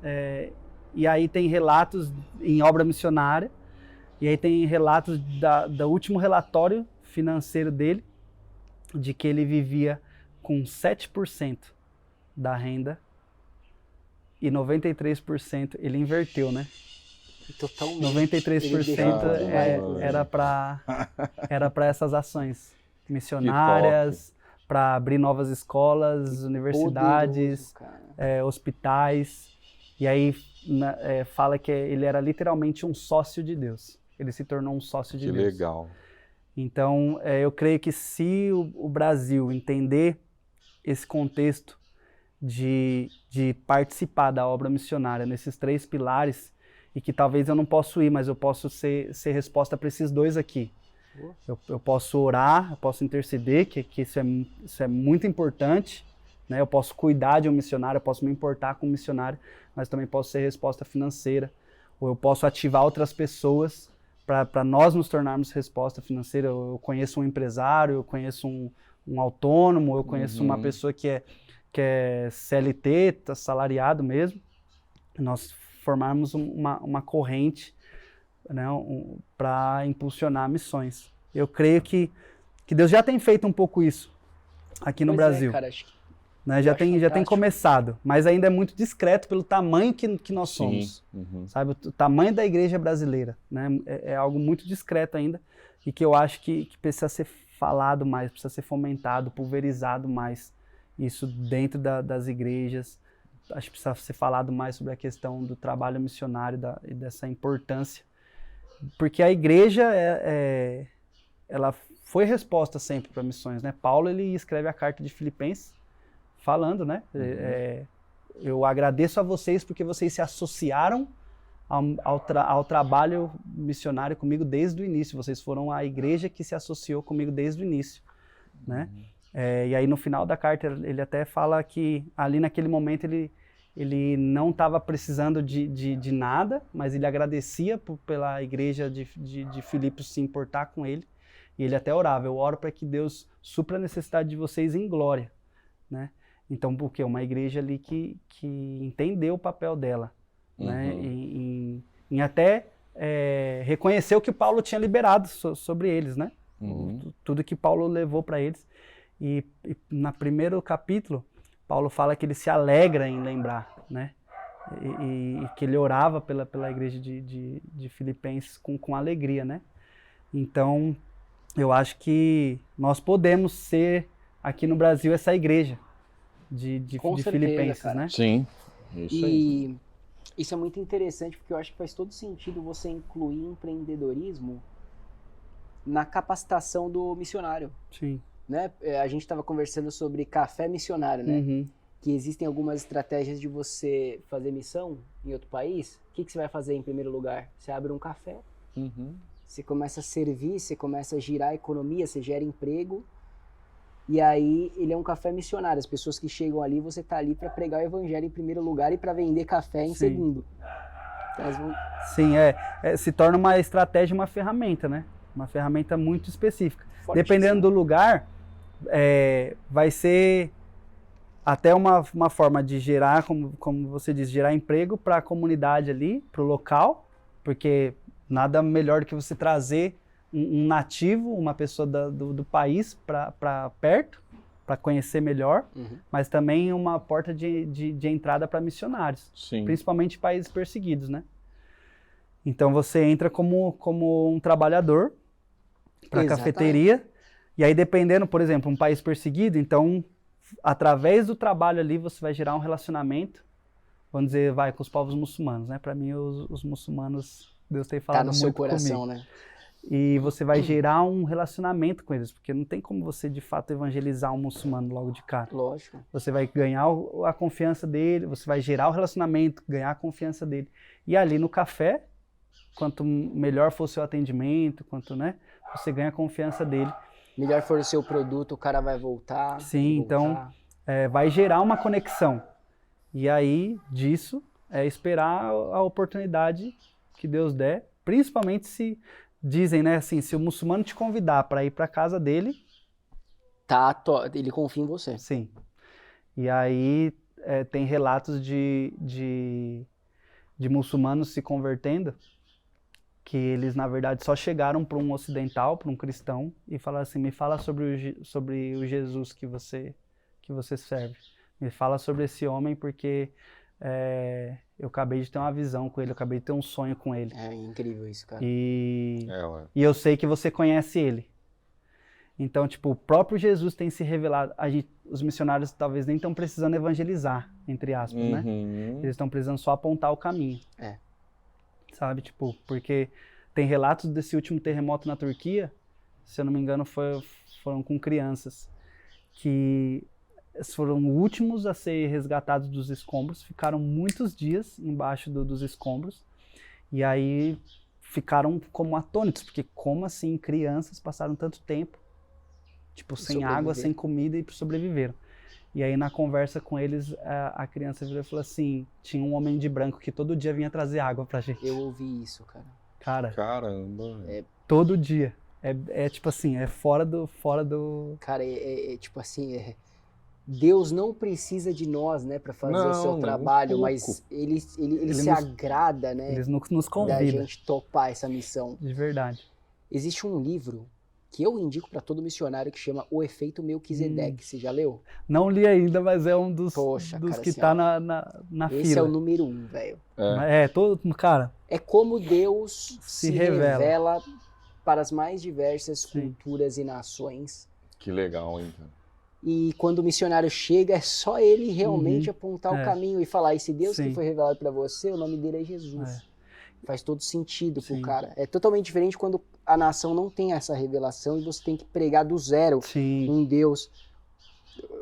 e aí tem relatos em obra missionária, e aí tem relatos do último relatório financeiro dele, de que ele vivia com 7% da renda e 93% ele inverteu, né? Totalmente. 93% era para essas ações missionárias, para abrir novas escolas, universidades, hospitais. E aí fala que ele era literalmente um sócio de Deus. Ele se tornou um sócio de Deus. Que legal. Então, eu creio que se o Brasil entender esse contexto de participar da obra missionária nesses 3 pilares, e que talvez eu não possa ir, mas eu posso ser resposta para esses 2 aqui. Eu posso orar, eu posso interceder, que isso é muito importante, né? Eu posso cuidar de um missionário, eu posso me importar com um missionário, mas também posso ser resposta financeira, ou eu posso ativar outras pessoas para nós nos tornarmos resposta financeira. Eu conheço um empresário, eu conheço um autônomo, eu conheço uma pessoa que é CLT, tá salariado mesmo. Nós formarmos uma corrente, né, para impulsionar missões. Eu creio que Deus já tem feito um pouco isso aqui no Brasil. Cara, acho que né? Já tem começado, mas ainda é muito discreto pelo tamanho que nós somos. Sabe? O tamanho da igreja brasileira, né? É algo muito discreto ainda e que eu acho que precisa ser falado mais, precisa ser fomentado, pulverizado mais. Isso dentro das igrejas. Acho que precisa ser falado mais sobre a questão do trabalho missionário e dessa importância. Porque a igreja, ela foi resposta sempre para missões, né? Paulo, ele escreve a carta de Filipenses falando, né? Eu agradeço a vocês porque vocês se associaram ao trabalho missionário comigo desde o início. Vocês foram a igreja que se associou comigo desde o início, né? E aí no final da carta ele até fala que ali naquele momento ele não estava precisando de nada, mas ele agradecia pela igreja de Filipos se importar com ele. E ele até orava, eu oro para que Deus supra a necessidade de vocês em glória, né? Então, porque uma igreja ali que entendeu o papel dela, né? Em até reconhecer o que Paulo tinha liberado sobre eles, né? Tudo que Paulo levou para eles. E no primeiro capítulo, Paulo fala que ele se alegra em lembrar, né? E que ele orava pela igreja de Filipenses com alegria, né? Então, eu acho que nós podemos ser, aqui no Brasil, essa igreja de Filipenses, cara, né? Sim, isso aí. E isso é muito interessante, porque eu acho que faz todo sentido você incluir empreendedorismo na capacitação do missionário. Sim. Né? A gente estava conversando sobre café missionário, né? Que existem algumas estratégias de você fazer missão em outro país. O que você vai fazer em primeiro lugar? Você abre um café, você começa a servir, você começa a girar a economia, você gera emprego, e aí ele é um café missionário. As pessoas que chegam ali, você tá ali para pregar o evangelho em primeiro lugar e para vender café em segundo. Então, Sim, se torna uma estratégia, uma ferramenta, né? Uma ferramenta muito específica. Fortíssimo. Dependendo do lugar, vai ser até uma forma de gerar, como você diz, gerar emprego para a comunidade ali, para o local, porque nada melhor do que você trazer um nativo, uma pessoa do país para perto, para conhecer melhor, mas também uma porta de entrada para missionários, principalmente países perseguidos, né? Então você entra como um trabalhador para a cafeteria, e aí dependendo, por exemplo, um país perseguido, então através do trabalho ali você vai gerar um relacionamento, vamos dizer, com os povos muçulmanos, né? Para mim os muçulmanos, Deus tem falado muito comigo. Tá no seu coração, né? E você vai gerar um relacionamento com eles, porque não tem como você, de fato, evangelizar um muçulmano logo de cara. Lógico. Você vai ganhar a confiança dele, você vai gerar o relacionamento, ganhar a confiança dele. E ali no café, quanto melhor for o seu atendimento, né, você ganha a confiança dele. Melhor for o seu produto, o cara vai voltar. Sim, então vai gerar uma conexão. E aí, disso, esperar a oportunidade que Deus der, principalmente se... Dizem, né, assim, se o muçulmano te convidar para ir para casa dele... ele confia em você. Sim. E aí tem relatos de muçulmanos se convertendo, que eles, na verdade, só chegaram para um ocidental, para um cristão, e falaram assim, me fala sobre o Jesus que você serve. Me fala sobre esse homem, porque... eu acabei de ter uma visão com ele, eu acabei de ter um sonho com ele. É incrível isso, cara. E eu sei que você conhece ele. Então, tipo, o próprio Jesus tem se revelado. Os missionários talvez nem estão precisando evangelizar, entre aspas, né? Eles estão precisando só apontar o caminho. Sabe, tipo, porque tem relatos desse último terremoto na Turquia, se eu não me engano, foram com crianças, que... foram últimos a ser resgatados dos escombros, ficaram muitos dias embaixo dos escombros, e aí ficaram como atônitos, porque como assim crianças passaram tanto tempo, tipo, sem água, sem comida e sobreviveram. E aí na conversa com eles, a criança virou e falou assim, tinha um homem de branco que todo dia vinha trazer água pra gente. Eu ouvi isso, cara. Cara, caramba. Todo dia. É tipo assim, é fora do... Cara, tipo assim, Deus não precisa de nós, né, para fazer o seu Não, trabalho, um mas ele se nos- agrada, né, Eles nos da convidam, gente topar essa missão. de verdade. Existe um livro que eu indico para todo missionário que chama O Efeito Melquisedeque. Você já leu? Não li ainda, mas é um dos Cara, que assim, tá ó, na esse é o fila. número 1, velho. Cara, É como Deus Se se revela. revela para as mais diversas Sim. culturas e nações. Que legal, hein? Cara? E quando o missionário chega, é só ele realmente apontar o É. caminho e falar: esse Deus que Sim. foi revelado para você, o nome dele é Jesus. É. Faz todo sentido pro Sim. cara. É totalmente diferente quando a nação não tem essa revelação e você tem que pregar do zero sim. um Deus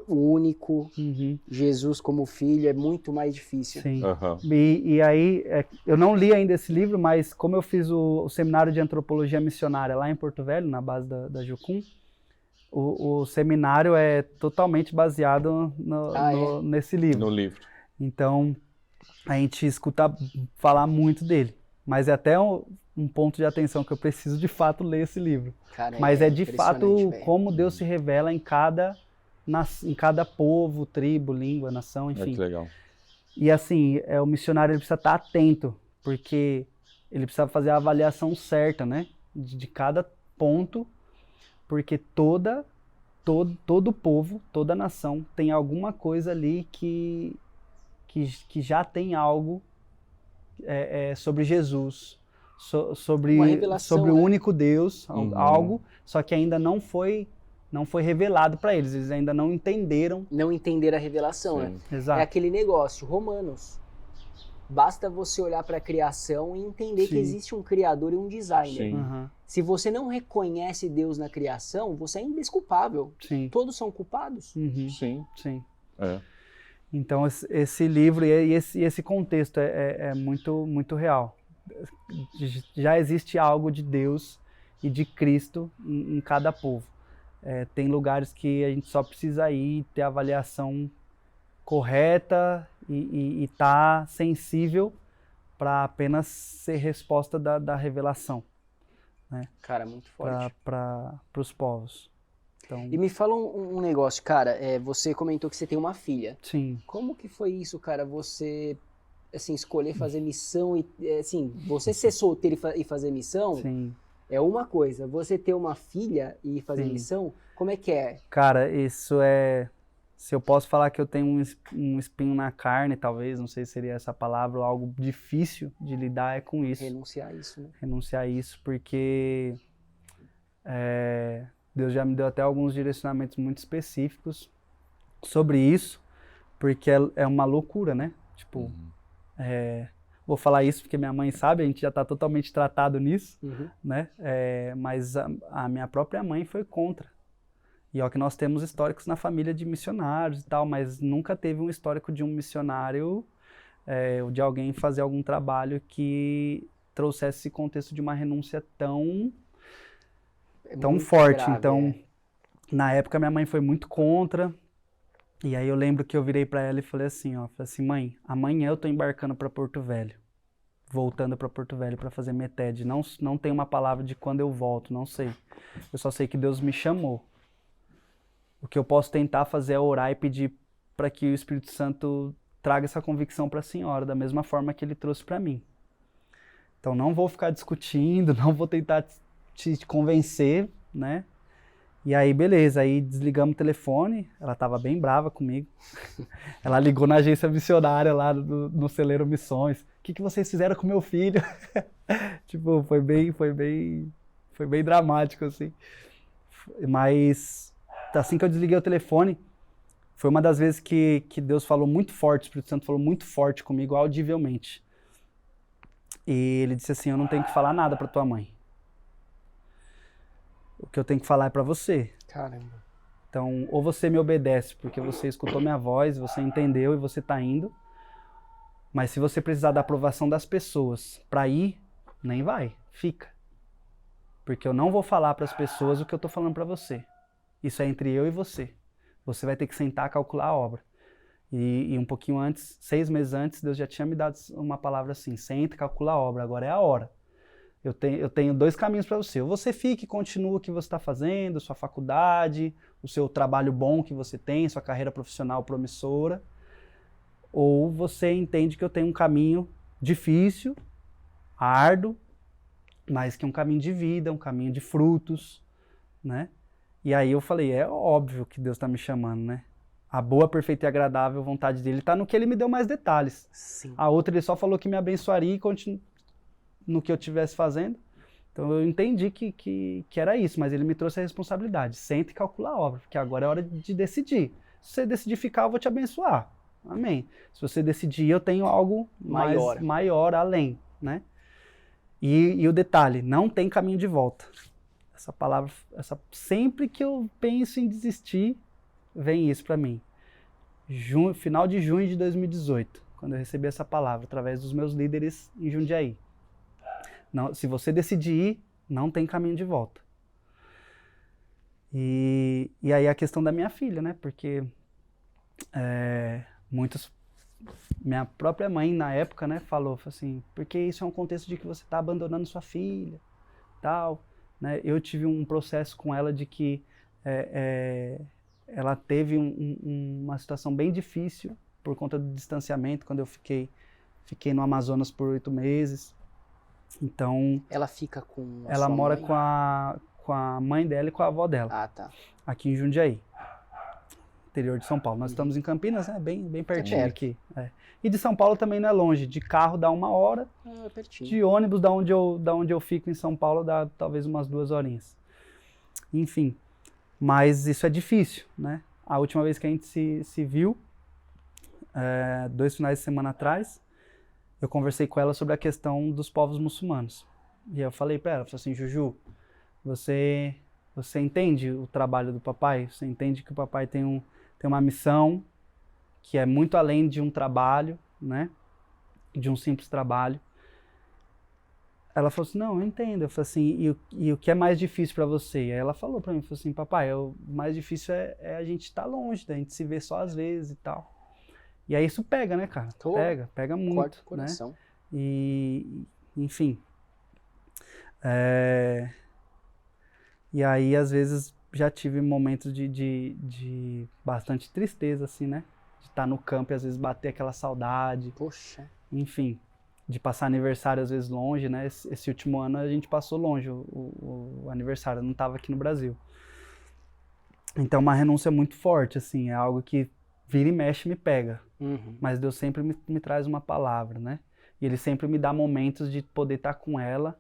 único, Uhum. Jesus como filho, é muito mais difícil. Sim. Aham. E aí, eu não li ainda esse livro, mas como eu fiz o seminário de antropologia missionária lá em Porto Velho, na base da Jucum, o seminário é totalmente baseado nesse livro. No livro. Então, a gente escuta falar muito dele. Mas é até um ponto de atenção que eu preciso de fato ler esse livro. Cara, Mas é de fato impressionante, velho. como Deus se revela em cada povo, tribo, língua, nação, É enfim. que legal. E assim, o missionário ele precisa estar atento, porque ele precisa fazer a avaliação certa, né? De cada ponto, porque todo povo, toda nação tem alguma coisa ali que já tem algo sobre Jesus, sobre Uma revelação, o né? único Deus, Uhum. algo, só que ainda não foi revelado para eles, eles ainda não entenderam. Não entender a revelação, né? Sim. Exato. É aquele negócio, Romanos. Basta você olhar para a criação e entender que Sim. existe um criador e um designer. Sim. Aham, Se você não reconhece Deus na criação, você é indesculpável. sim. Todos são culpados. Uhum, Sim. sim. É. Então esse livro e esse contexto é muito, muito real. Já existe algo de Deus e de Cristo em cada povo. Tem lugares que a gente só precisa ir, ter a avaliação correta e estar sensível para apenas ser resposta da revelação Cara, muito forte. para os povos. Então, E me fala um negócio, cara. Você comentou que você tem uma filha. sim. Como que foi isso, cara? Você, assim, escolher fazer missão e, assim, você ser solteiro e fazer missão Sim. é uma coisa. Você ter uma filha e fazer Sim. missão, como é que é? Cara, isso se eu posso falar que eu tenho um espinho na carne, talvez, não sei se seria essa palavra, ou algo difícil de lidar é com isso. Renunciar a isso, né? Renunciar a isso, porque Deus já me deu até alguns direcionamentos muito específicos sobre isso, porque é uma loucura, né? Tipo, vou falar isso porque minha mãe sabe, a gente já está totalmente tratado nisso, Uhum. né? Mas a minha própria mãe foi contra. E ó que nós temos históricos na família de missionários e tal, mas nunca teve um histórico de um missionário ou de alguém fazer algum trabalho que trouxesse esse contexto de uma renúncia tão Muito forte. grave, Então, na época minha mãe foi muito contra. E aí eu lembro que eu virei para ela e falei assim, mãe, amanhã eu tô embarcando para Porto Velho. Voltando para Porto Velho para fazer METED. Não tem uma palavra de quando eu volto, não sei. Eu só sei que Deus me chamou. O que eu posso tentar fazer é orar e pedir para que o Espírito Santo traga essa convicção para a senhora, da mesma forma que ele trouxe para mim. Então não vou ficar discutindo, não vou tentar te convencer, né? E aí, beleza, aí desligamos o telefone, ela estava bem brava comigo. Ela ligou na agência missionária lá no Celeiro Missões. O que vocês fizeram com meu filho? Tipo, foi bem dramático, assim. Mas assim que eu desliguei o telefone, foi uma das vezes que Deus falou muito forte, o Espírito Santo falou muito forte comigo, audivelmente. E ele disse assim, eu não tenho que falar nada para tua mãe. O que eu tenho que falar é para você. Caramba. Então, ou você me obedece, porque você escutou minha voz, você entendeu e você tá indo. Mas se você precisar da aprovação das pessoas para ir, nem vai, fica. Porque eu não vou falar para as pessoas o que eu tô falando para você. Isso é entre eu e você. Você vai ter que sentar e calcular a obra. E um pouquinho antes, 6 meses antes, Deus já tinha me dado uma palavra assim, senta e calcula a obra, agora é a hora. eu tenho 2 caminhos para você. Ou você fica e continua o que você está fazendo, sua faculdade, o seu trabalho bom que você tem, sua carreira profissional promissora, ou você entende que eu tenho um caminho difícil, árduo, mas que é um caminho de vida, um caminho de frutos, né? E aí eu falei, é óbvio que Deus está me chamando, né? A boa, perfeita e agradável vontade dele está no que ele me deu mais detalhes. Sim. A outra ele só falou que me abençoaria e no que eu estivesse fazendo. Então eu entendi que era isso, mas ele me trouxe a responsabilidade. Senta e calcula a obra, porque agora é hora de decidir. Se você decidir ficar, eu vou te abençoar. Amém. Se você decidir, eu tenho algo maior além, né? E o detalhe, não tem caminho de volta. Essa palavra, sempre que eu penso em desistir, vem isso para mim. Final de junho de 2018, quando eu recebi essa palavra, através dos meus líderes em Jundiaí. Não, se você decidir ir, não tem caminho de volta. E aí a questão da minha filha, né? Porque minha própria mãe na época, né, falou assim, porque isso é um contexto de que você está abandonando sua filha, tal, né? Eu tive um processo com ela de que ela teve uma situação bem difícil por conta do distanciamento, quando eu fiquei no Amazonas por 8 meses. Então ela fica com ela mora com a mãe dela e com a avó dela. Ah, tá. Aqui em Jundiaí, interior de São Paulo. Nós estamos em Campinas, né? Bem pertinho aqui. E de São Paulo também não é longe. De carro dá 1 hora. É pertinho. De ônibus, da onde eu fico em São Paulo, dá talvez umas 2 horinhas. Enfim, mas isso é difícil, né? A última vez que a gente se viu, 2 finais de semana atrás, eu conversei com ela sobre a questão dos povos muçulmanos. E eu falei para ela, falei assim, Juju, você entende o trabalho do papai? Você entende que o papai tem uma missão que é muito além de um trabalho, né? De um simples trabalho. Ela falou assim, não, eu entendo. Eu falei assim, e o que é mais difícil para você? Aí ela falou para mim, falou assim, papai, o mais difícil é a gente estar longe, a gente se ver só às vezes e tal. E aí isso pega, né, cara? Pega muito, corta o coração. né? E, enfim. E aí, às vezes, já tive momentos de bastante tristeza, assim, né? De estar no campo e, às vezes, bater aquela saudade. Poxa. Enfim, de passar aniversário, às vezes, longe, né? Esse último ano a gente passou longe o aniversário, eu não estava aqui no Brasil. Então, uma renúncia muito forte, assim, é algo que vira e mexe e me pega. Uhum. Mas Deus sempre me traz uma palavra, né? E Ele sempre me dá momentos de poder estar com ela,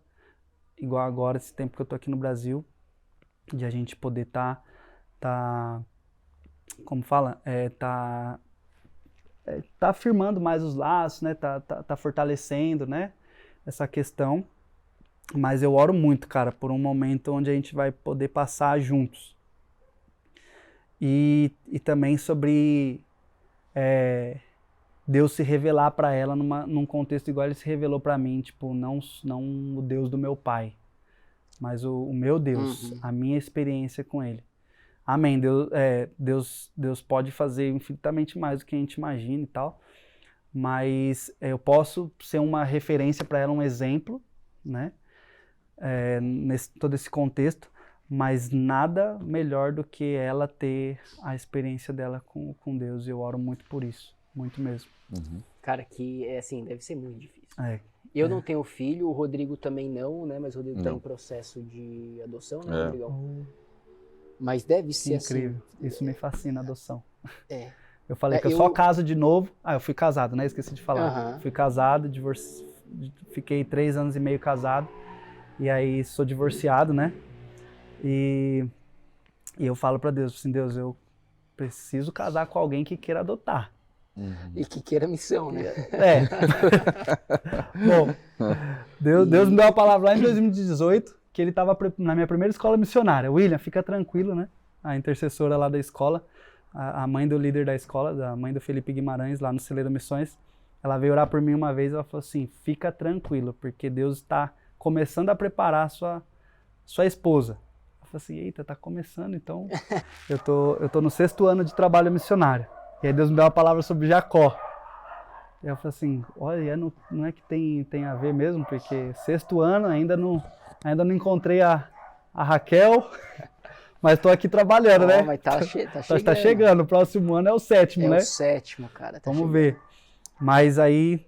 igual agora, esse tempo que eu tô aqui no Brasil, de a gente poder como fala? Tá firmando mais os laços, né? Tá fortalecendo, né? Essa questão. Mas eu oro muito, cara, por um momento onde a gente vai poder passar juntos. E também sobre Deus se revelar para ela num contexto igual Ele se revelou para mim, tipo, não o Deus do meu pai, mas o meu Deus, a minha experiência com Ele. Amém. Deus pode fazer infinitamente mais do que a gente imagina e tal, mas eu posso ser uma referência para ela, um exemplo, né? Todo esse contexto, mas nada melhor do que ela ter a experiência dela com Deus. Eu oro muito por isso, muito mesmo. Uhum. Cara, que assim, deve ser muito difícil. Eu não tenho filho, o Rodrigo também não, né? Mas o Rodrigo está em processo de adoção, né, Rodrigão? Mas deve ser incrível. Assim. Isso me fascina, a adoção. Eu falei que eu só caso de novo. Eu fui casado, né? Esqueci de falar. Fui casado, fiquei 3 anos e meio casado. E aí sou divorciado, né? E eu falo para Deus, assim, Deus, eu preciso casar com alguém que queira adotar. E que queira missão, né? Bom, Deus me deu uma palavra lá em 2018, que ele estava na minha primeira escola missionária. William, fica tranquilo, né? A intercessora lá da escola, a mãe do líder da escola, a mãe do Felipe Guimarães, lá no Celeiro Missões, ela veio orar por mim uma vez, ela falou assim, fica tranquilo, porque Deus está começando a preparar a sua esposa. Eu falei assim, eita, tá começando, então eu tô no 6º ano de trabalho missionário. E aí Deus me deu uma palavra sobre Jacó. Eu falei assim, olha, não é que tem a ver mesmo, porque 6º ano ainda não encontrei a Raquel, mas estou aqui trabalhando, né? Mas tá chegando. Tá chegando, o próximo ano é o 7º, né? É o 7º, cara. Tá Vamos chegando. ver. Mas aí...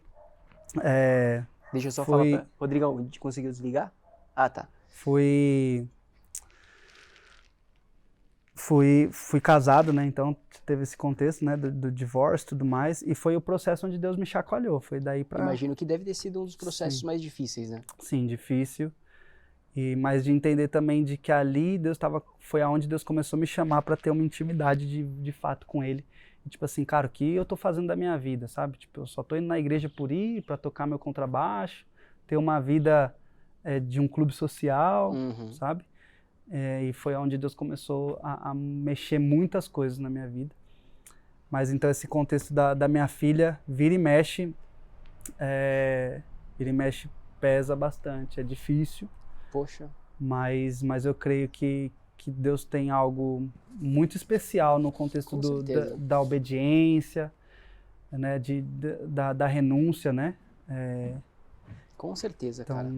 Deixa eu só falar pra... Rodrigão, conseguiu desligar? Ah, tá. Fui casado, né? Então teve esse contexto, né? Do divórcio e tudo mais. E foi o processo onde Deus me chacoalhou. Foi daí pra... Imagino que deve ter sido um dos processos mais difíceis, né? Sim, difícil. Mas de entender também de que ali foi aonde Deus começou a me chamar para ter uma intimidade de fato com Ele. E, tipo assim, cara, o que eu tô fazendo da minha vida, sabe? Tipo, eu só tô indo na igreja por ir, para tocar meu contrabaixo, ter uma vida de um clube social, sabe? E foi onde Deus começou a mexer muitas coisas na minha vida. Mas então esse contexto da minha filha, vira e mexe pesa bastante, é difícil. Poxa. Mas eu creio que Deus tem algo muito especial no contexto da obediência, né, da renúncia, né? Com certeza, cara.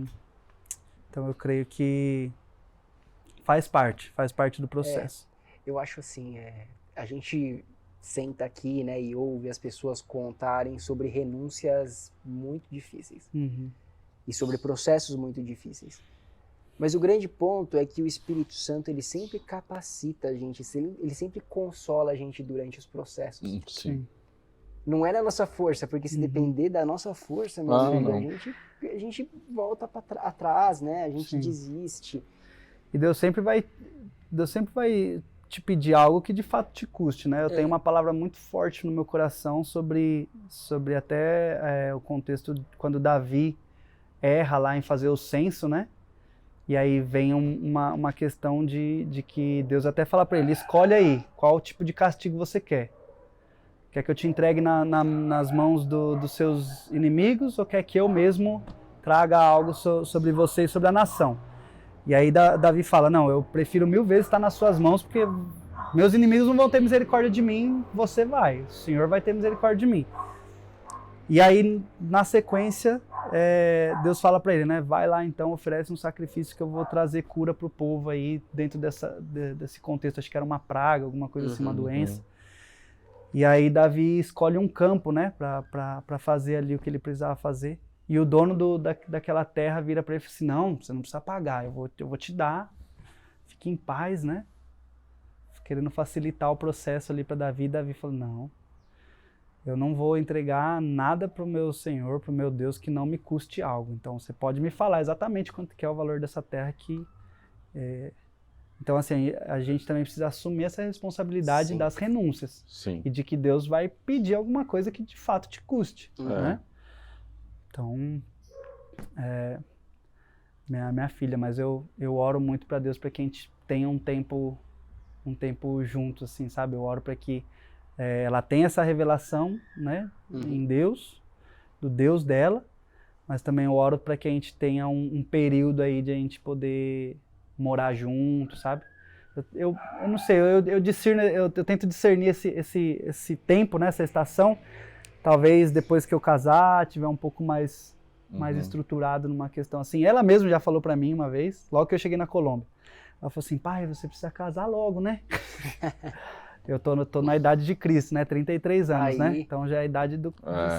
Então eu creio que faz parte do processo. Eu acho assim, a gente senta aqui, né, e ouve as pessoas contarem sobre renúncias muito difíceis. E sobre processos muito difíceis. Mas o grande ponto é que o Espírito Santo, ele sempre capacita a gente, ele sempre consola a gente durante os processos. Sim. Não é na nossa força, porque se depender da nossa força, meu amigo, a gente volta atrás, né? A gente desiste. E Deus sempre vai te pedir algo que de fato te custe, né? Eu tenho uma palavra muito forte no meu coração sobre até o contexto de quando Davi erra lá em fazer o censo, né? E aí vem uma questão de que Deus até fala para ele, escolhe aí, qual tipo de castigo você quer. Quer que eu te entregue nas mãos dos seus inimigos ou quer que eu mesmo traga algo sobre você e sobre a nação? E aí Davi fala, não, eu prefiro 1000 vezes estar nas suas mãos porque meus inimigos não vão ter misericórdia de mim, você vai, o Senhor vai ter misericórdia de mim. E aí, na sequência, Deus fala para ele, né? Vai lá então, oferece um sacrifício que eu vou trazer cura para o povo aí, dentro desse contexto. Acho que era uma praga, alguma coisa assim, uma doença. E aí Davi escolhe um campo, né? Para fazer ali o que ele precisava fazer. E o dono daquela terra vira para ele e fala assim, não, você não precisa pagar, eu vou te dar. Fique em paz, né? Querendo facilitar o processo ali para Davi. Davi falou, não. Eu não vou entregar nada para o meu Senhor, para o meu Deus, que não me custe algo. Então, você pode me falar exatamente quanto que é o valor dessa terra que... Então, assim, a gente também precisa assumir essa responsabilidade das renúncias. Sim. E de que Deus vai pedir alguma coisa que de fato te custe. Né? Então, minha filha, mas eu oro muito para Deus para que a gente tenha um tempo junto, assim, sabe? Eu oro para que ela tenha essa revelação, né, em Deus, do Deus dela, mas também eu oro para que a gente tenha um período aí de a gente poder morar junto, sabe? Eu não sei, eu tento discernir esse tempo, né, essa estação, talvez depois que eu casar, tiver um pouco mais estruturado numa questão assim. Ela mesma já falou para mim uma vez, logo que eu cheguei na Colômbia, ela falou assim, pai, você precisa casar logo, né? Eu tô na idade de Cristo, né? 33 anos, aí, né? Então já é a idade de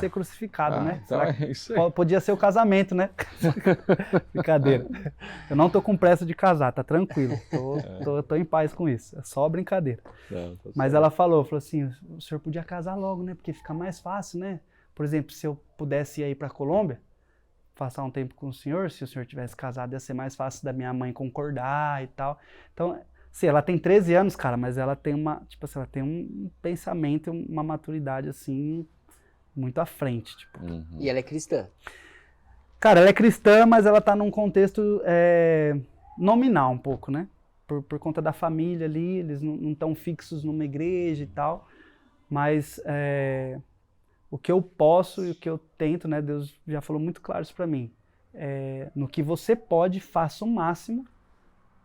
ser crucificado, né? Então é isso aí. Podia ser o casamento, né? Brincadeira. Eu não tô com pressa de casar, tá tranquilo. Tô em paz com isso. É só brincadeira. Mas ela falou assim, o senhor podia casar logo, né? Porque fica mais fácil, né? Por exemplo, se eu pudesse ir aí pra Colômbia, passar um tempo com o senhor, se o senhor tivesse casado, ia ser mais fácil da minha mãe concordar e tal. Então... Sim, ela tem 13 anos, cara, mas ela tem ela tem um pensamento, uma maturidade, assim, muito à frente, tipo. E ela é cristã? Cara, ela é cristã, mas ela tá num contexto nominal um pouco, né? Por conta da família ali, eles não estão fixos numa igreja e tal, mas o que eu posso e o que eu tento, né, Deus já falou muito claro isso pra mim, no que você pode, faça o máximo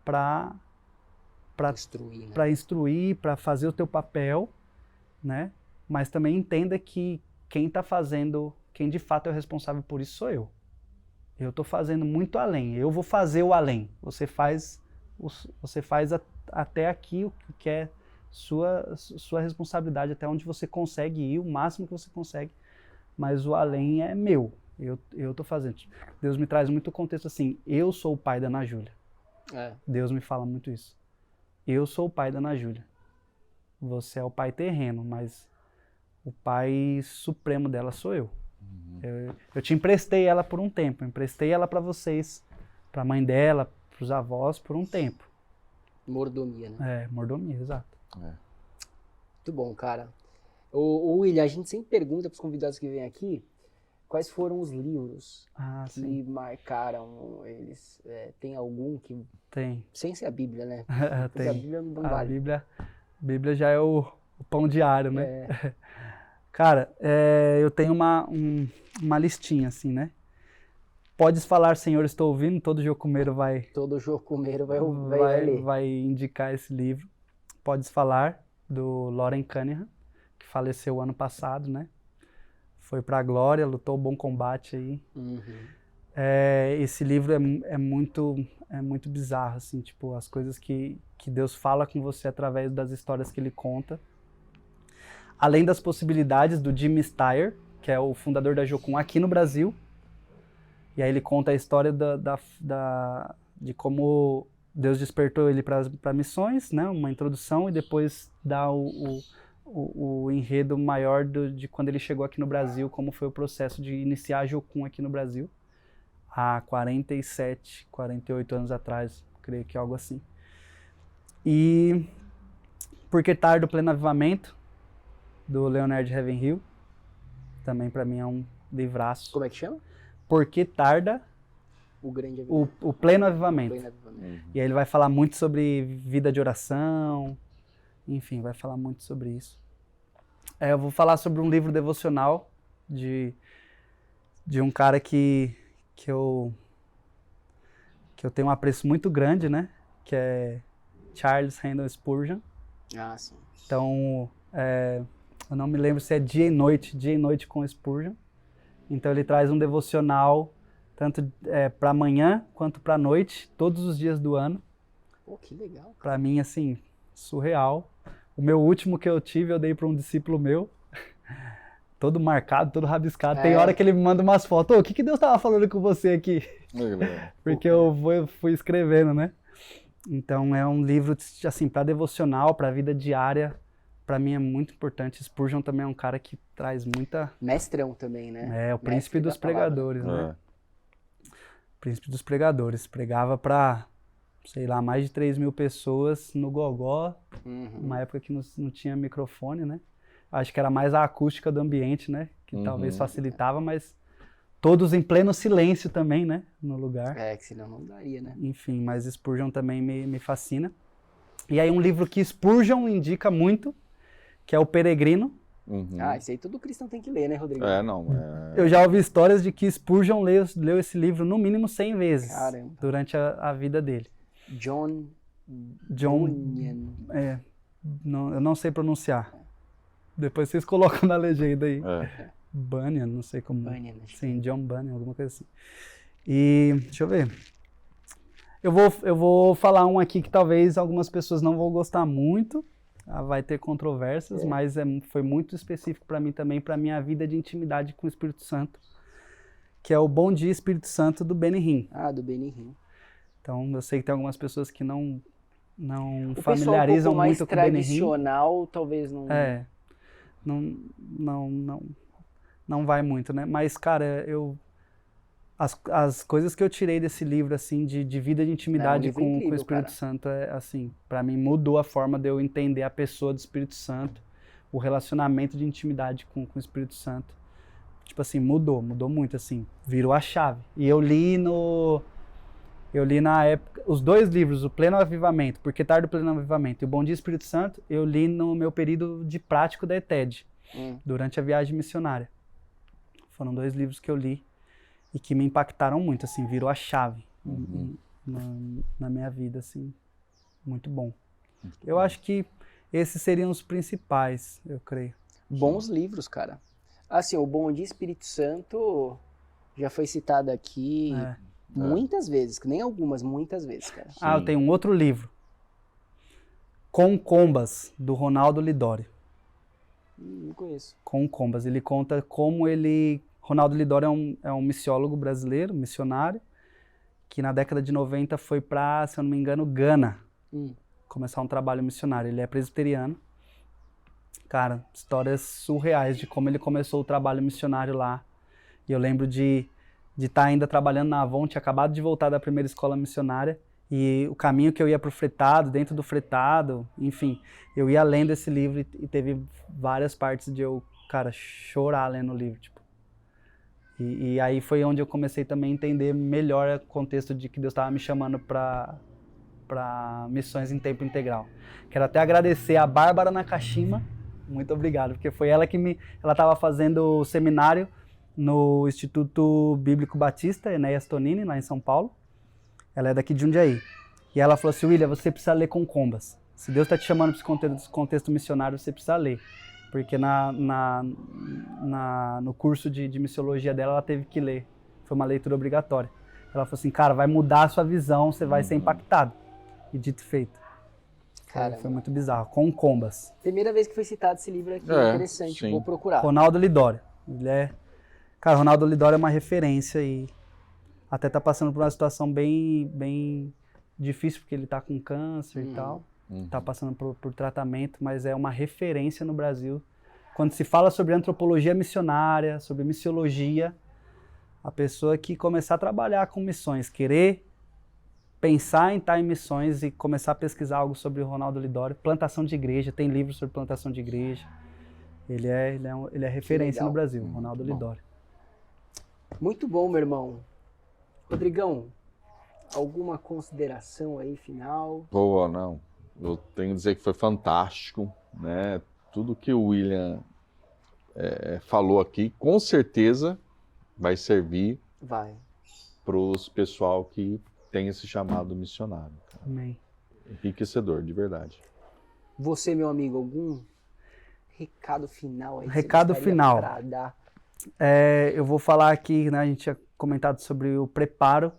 para instruir, para fazer o teu papel, né? Mas também entenda que quem está fazendo quem de fato é o responsável por isso sou eu. Eu estou fazendo muito além, eu vou fazer o além. Você faz até aqui o que é sua responsabilidade, até onde você consegue ir, o máximo que você consegue, mas o além é meu, eu estou fazendo. Deus me traz muito o contexto assim, eu sou o pai da Ana Júlia. Deus me fala muito isso. Eu sou o pai da Ana Júlia. Você é o pai terreno, mas o pai supremo dela sou eu. Eu te emprestei ela por um tempo, emprestei ela para vocês, para a mãe dela, para os avós por um tempo. Mordomia, né? Mordomia, exato. Muito bom, cara. O William, a gente sempre pergunta para os convidados que vêm aqui quais foram os livros que sim. marcaram eles. Tem algum que... Tem. Sem ser a Bíblia, né? Tem. A Bíblia não vale. A Bíblia já é o pão diário, né? Cara, eu tenho uma listinha assim, né? Podes falar, Senhor, estou ouvindo, todo jocumeiro vai... Todo jocumeiro vai ler. Vai indicar esse livro. Podes falar, do Loren Cunningham, que faleceu ano passado, né? Foi pra glória, lutou o bom combate aí. Esse livro é muito bizarro, assim, tipo, as coisas que Deus fala com você através das histórias que Ele conta. Além das possibilidades do Jim Steyer, que é o fundador da Jocum aqui no Brasil. E aí ele conta a história de como Deus despertou ele para missões, né? Uma introdução, e depois dá o enredo maior de quando ele chegou aqui no Brasil, como foi o processo de iniciar a Jocum aqui no Brasil, há 47, 48 anos atrás, creio que algo assim. E Por que Tarda, o Pleno Avivamento, do Leonard Ravenhill, também para mim é um livraço. Como é que chama? Por que Tarda, o Pleno Avivamento. E aí ele vai falar muito sobre vida de oração, enfim, vai falar muito sobre isso. Eu vou falar sobre um livro devocional de um cara que eu tenho um apreço muito grande, né? Que é Charles Haddon Spurgeon. Ah, sim. Então, eu não me lembro se é Dia e Noite com Spurgeon. Então ele traz um devocional tanto para manhã quanto para noite, todos os dias do ano. Pô, que legal. Para mim, assim, surreal. O meu último que eu tive, eu dei para um discípulo meu, todo marcado, todo rabiscado. Tem hora que ele me manda umas fotos. O que Deus estava falando com você aqui? Porque eu fui escrevendo, né? Então é um livro, assim, para devocional, para vida diária. Para mim é muito importante. Spurgeon também é um cara que traz muita... Mestrão também, né? O príncipe dos pregadores, né? Príncipe dos pregadores. Pregava para, sei lá, mais de 3.000 pessoas no gogó. Uma época que não tinha microfone, né? Acho que era mais a acústica do ambiente, né? Que talvez facilitava, mas todos em pleno silêncio também, né? No lugar. Que senão não daria, né? Enfim, mas Spurgeon também me fascina. E aí um livro que Spurgeon indica muito, que é O Peregrino. Isso aí todo cristão tem que ler, né, Rodrigo? Eu já ouvi histórias de que Spurgeon leu esse livro no mínimo 100 vezes. Caramba. Durante a vida dele. John Bunyan. Eu não sei pronunciar. Depois vocês colocam na legenda aí. Bunyan, não sei como. Bunyan, sim, John Bunyan, alguma coisa assim. E deixa eu ver. Eu vou falar um aqui que talvez algumas pessoas não vão gostar muito. Vai ter controvérsias, mas foi muito específico para mim também, para minha vida de intimidade com o Espírito Santo, que é o Bom Dia Espírito Santo, do Benny Hinn. Do Benny Hinn. Então, eu sei que tem algumas pessoas que não o familiarizam pessoal muito com o Benny Hinn. tradicional, talvez não... Não vai muito, né? Mas, cara, as coisas que eu tirei desse livro, assim, de vida de intimidade com o Espírito Santo, assim, para mim mudou a forma de eu entender a pessoa do Espírito Santo, o relacionamento de intimidade com o Espírito Santo. Tipo assim, mudou muito, assim, virou a chave. E eu li na época, os dois livros, o Pleno Avivamento, Por que Tarda, o Pleno Avivamento, e o Bom Dia Espírito Santo, eu li no meu período de prático da ETED, durante a viagem missionária. Foram 2 livros que eu li e que me impactaram muito, assim, virou a chave na minha vida, assim, muito bom. Acho que esses seriam os principais, eu creio. Bons livros, cara. Assim, o Bom Dia Espírito Santo já foi citado aqui muitas vezes, nem algumas, muitas vezes, cara. Ah, eu tenho um outro livro. Com Combas, do Ronaldo Lidório. Não conheço. Com Combas. Ele conta como ele... Ronaldo Lidório é um missiólogo brasileiro, missionário, que na década de 90 foi para, se eu não me engano, Gana, começar um trabalho missionário. Ele é presbiteriano. Cara, histórias surreais de como ele começou o trabalho missionário lá. E eu lembro de estar ainda trabalhando na Avon, tinha acabado de voltar da primeira escola missionária, e o caminho que eu ia pro fretado, dentro do fretado, enfim, eu ia lendo esse livro e teve várias partes de eu, cara, chorar lendo o livro, tipo. E aí foi onde eu comecei também a entender melhor o contexto de que Deus estava me chamando para missões em tempo integral. Quero até agradecer a Bárbara Nakashima, muito obrigado, porque foi ela que ela estava fazendo o seminário no Instituto Bíblico Batista, Enéas Tonini, lá em São Paulo. Ela é daqui de Jundiaí. E ela falou assim, William, você precisa ler com Combas. Se Deus está te chamando para esse contexto missionário, você precisa ler. Porque no curso de missiologia dela, ela teve que ler. Foi uma leitura obrigatória. Ela falou assim, cara, vai mudar a sua visão, você vai ser impactado. E dito e feito. Foi muito bizarro. Com Combas. Primeira vez que foi citado esse livro aqui, interessante, sim. Vou procurar. Ronaldo Lidório. Cara, Ronaldo Lidório é uma referência e até tá passando por uma situação bem difícil, porque ele tá com câncer e tal. Tá passando por tratamento, mas é uma referência no Brasil. Quando se fala sobre antropologia missionária, sobre missiologia, a pessoa que começar a trabalhar com missões, querer pensar em estar em missões e começar a pesquisar algo sobre o Ronaldo Lidório, plantação de igreja, tem livros sobre plantação de igreja. Ele é referência no Brasil, Ronaldo Lidório. Muito bom, meu irmão. Rodrigão, alguma consideração aí final? Boa, não. Eu tenho que dizer que foi fantástico, né? Tudo que o William falou aqui, com certeza vai servir para os pessoal que tem esse chamado missionário. Cara. Amém. Enriquecedor, de verdade. Você, meu amigo, algum recado final aí? Recado final. Eu vou falar aqui, né? A gente tinha comentado sobre o preparo.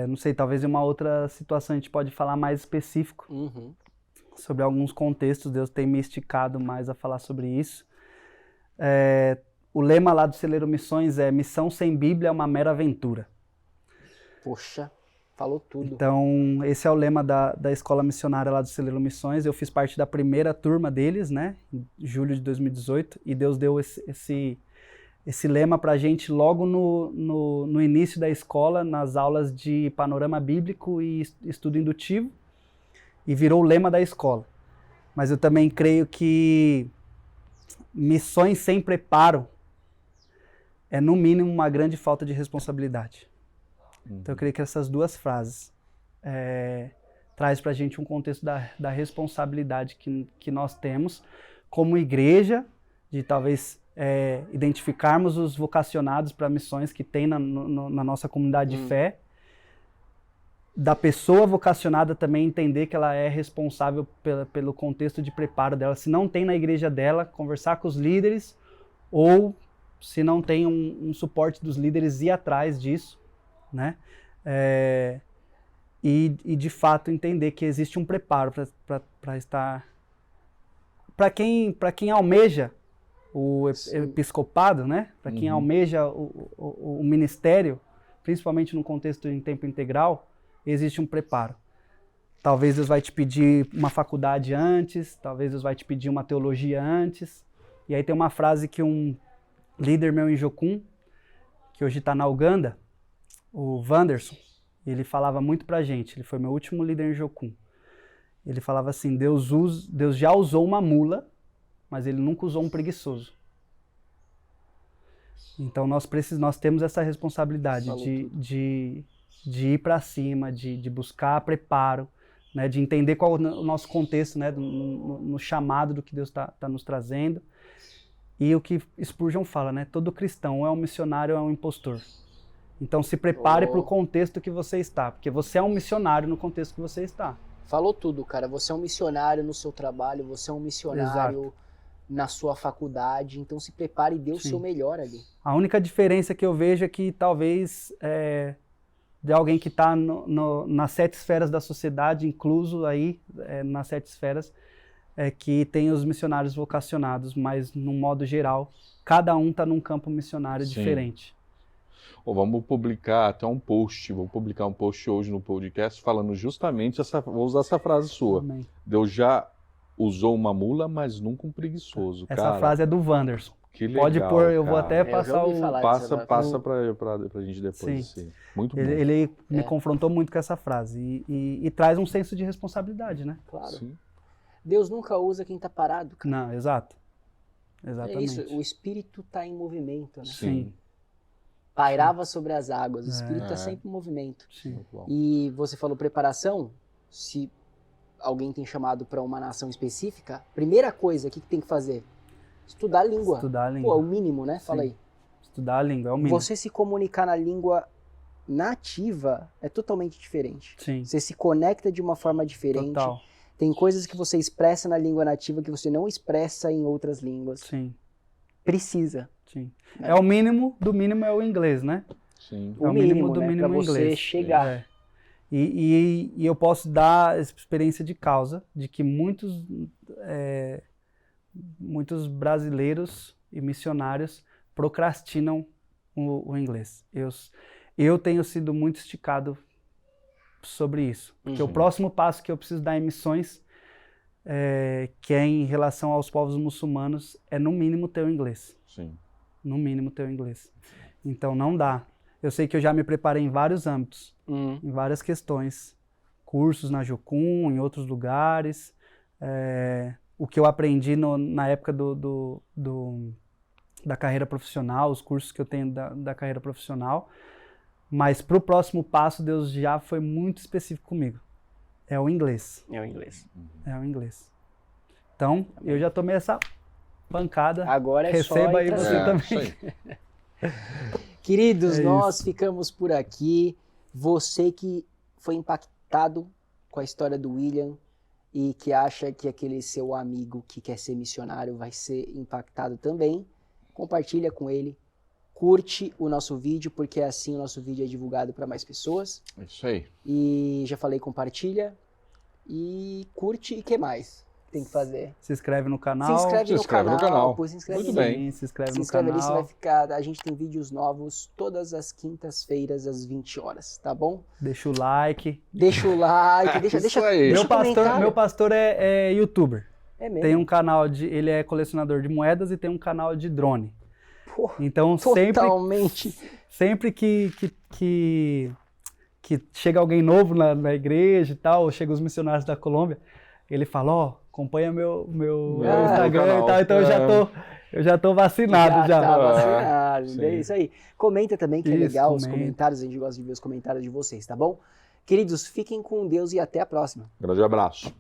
Não sei, talvez em uma outra situação a gente pode falar mais específico sobre alguns contextos. Deus tem me esticado mais a falar sobre isso. O lema lá do Celeiro Missões é: missão sem Bíblia é uma mera aventura. Poxa, falou tudo. Então, esse é o lema da escola missionária lá do Celeiro Missões. Eu fiz parte da primeira turma deles, né, em julho de 2018, e Deus deu esse lema pra gente logo no início da escola, nas aulas de panorama bíblico e estudo indutivo, e virou o lema da escola. Mas eu também creio que missões sem preparo é, no mínimo, uma grande falta de responsabilidade. Então eu creio que essas duas frases traz pra gente um contexto da responsabilidade que nós temos como igreja, de talvez identificarmos os vocacionados para missões que tem na nossa comunidade de fé, da pessoa vocacionada também entender que ela é responsável pelo contexto de preparo dela. Se não tem na igreja dela, conversar com os líderes, ou se não tem um suporte dos líderes, ir atrás disso, né? E de fato entender que existe um preparo para estar... Para quem almeja o episcopado, né? Para quem almeja o ministério, principalmente no contexto em tempo integral, existe um preparo. Talvez Deus vai te pedir uma faculdade antes, talvez Deus vai te pedir uma teologia antes. E aí tem uma frase que um líder meu em Jocum, que hoje está na Uganda, o Wanderson, ele falava muito pra gente, ele foi meu último líder em Jocum. Ele falava assim: Deus já usou uma mula, mas ele nunca usou um preguiçoso. Então nós temos essa responsabilidade de ir para cima, de buscar preparo, né, de entender qual é o nosso contexto, né, no chamado do que Deus está nos trazendo. E o que Spurgeon fala, né, todo cristão ou é um missionário ou é um impostor. Então se prepare para o contexto que você está, porque você é um missionário no contexto que você está. Falou tudo, cara. Você é um missionário no seu trabalho, você é um missionário na sua faculdade, então se prepare e dê o seu melhor ali. A única diferença que eu vejo é que talvez de alguém que está nas 7 esferas da sociedade, incluso aí nas 7 esferas, que tem os missionários vocacionados, mas no modo geral, cada um está num campo missionário diferente. Vamos publicar até um post, vou publicar um post hoje no podcast falando justamente vou usar essa frase sua. Amém. Deus já usou uma mula, mas nunca um preguiçoso. Essa frase é do Wanderson. Que legal, pode pôr, eu vou cara. até passar Passa pra gente depois. Sim. Muito bom. Ele me confrontou muito com essa frase e traz um senso de responsabilidade, né? Claro. Sim. Deus nunca usa quem está parado, cara. Não, exato. Exatamente. É isso, o Espírito está em movimento, né? Sim. Pairava sobre as águas, o Espírito está sempre em movimento. Sim. E você falou preparação, se alguém tem chamado para uma nação específica, primeira coisa, o que tem que fazer? Estudar a língua. Estudar a língua. Pô, é o mínimo, né? Fala aí. Estudar a língua, é o mínimo. Você se comunicar na língua nativa é totalmente diferente. Sim. Você se conecta de uma forma diferente. Total. Tem coisas que você expressa na língua nativa que você não expressa em outras línguas. Sim. Precisa. Sim. É o mínimo, do mínimo é o inglês, né? Sim. É o mínimo do mínimo pra você inglês. chegar. E eu posso dar experiência de causa de que muitos brasileiros e missionários procrastinam o inglês. Eu tenho sido muito esticado sobre isso. Porque o próximo passo que eu preciso dar em missões, que é em relação aos povos muçulmanos, é no mínimo ter o inglês. Sim. No mínimo ter o inglês. Então não dá. Eu sei que eu já me preparei em vários âmbitos, em várias questões. Cursos na Jocum, em outros lugares. O que eu aprendi na época da carreira profissional, os cursos que eu tenho da carreira profissional. Mas para o próximo passo, Deus já foi muito específico comigo. É o inglês. É o inglês. É o inglês. Então, eu já tomei essa pancada. Agora é Receba só aí você também. Isso aí. Queridos, nós ficamos por aqui. Você que foi impactado com a história do William e que acha que aquele seu amigo que quer ser missionário vai ser impactado também, compartilha com ele. Curte o nosso vídeo, porque assim o nosso vídeo é divulgado para mais pessoas. Isso aí. E já falei, compartilha. E curte e o que mais tem que fazer? Se inscreve no canal. Se inscreve no canal. Pô, se inscreve Muito sim. bem. Se inscreve Se no inscreve canal. ali, você vai ficar... A gente tem vídeos novos todas as quintas-feiras, às 20 horas, tá bom? Deixa o like. Deixa o like, deixa aí. deixa o comentário. Meu pastor é youtuber. É mesmo? Tem um canal ele é colecionador de moedas e tem um canal de drone. Pô, Então totalmente. sempre que chega alguém novo na igreja e tal, ou chega os missionários da Colômbia, ele fala, acompanha meu Instagram e tal, então eu já tô vacinado já. Tá vacinado, Sim. é isso aí. Comenta também, que é Isso, legal os comenta. comentários, a gente gosta de ver os comentários de vocês, tá bom? Queridos, fiquem com Deus e até a próxima. Grande abraço.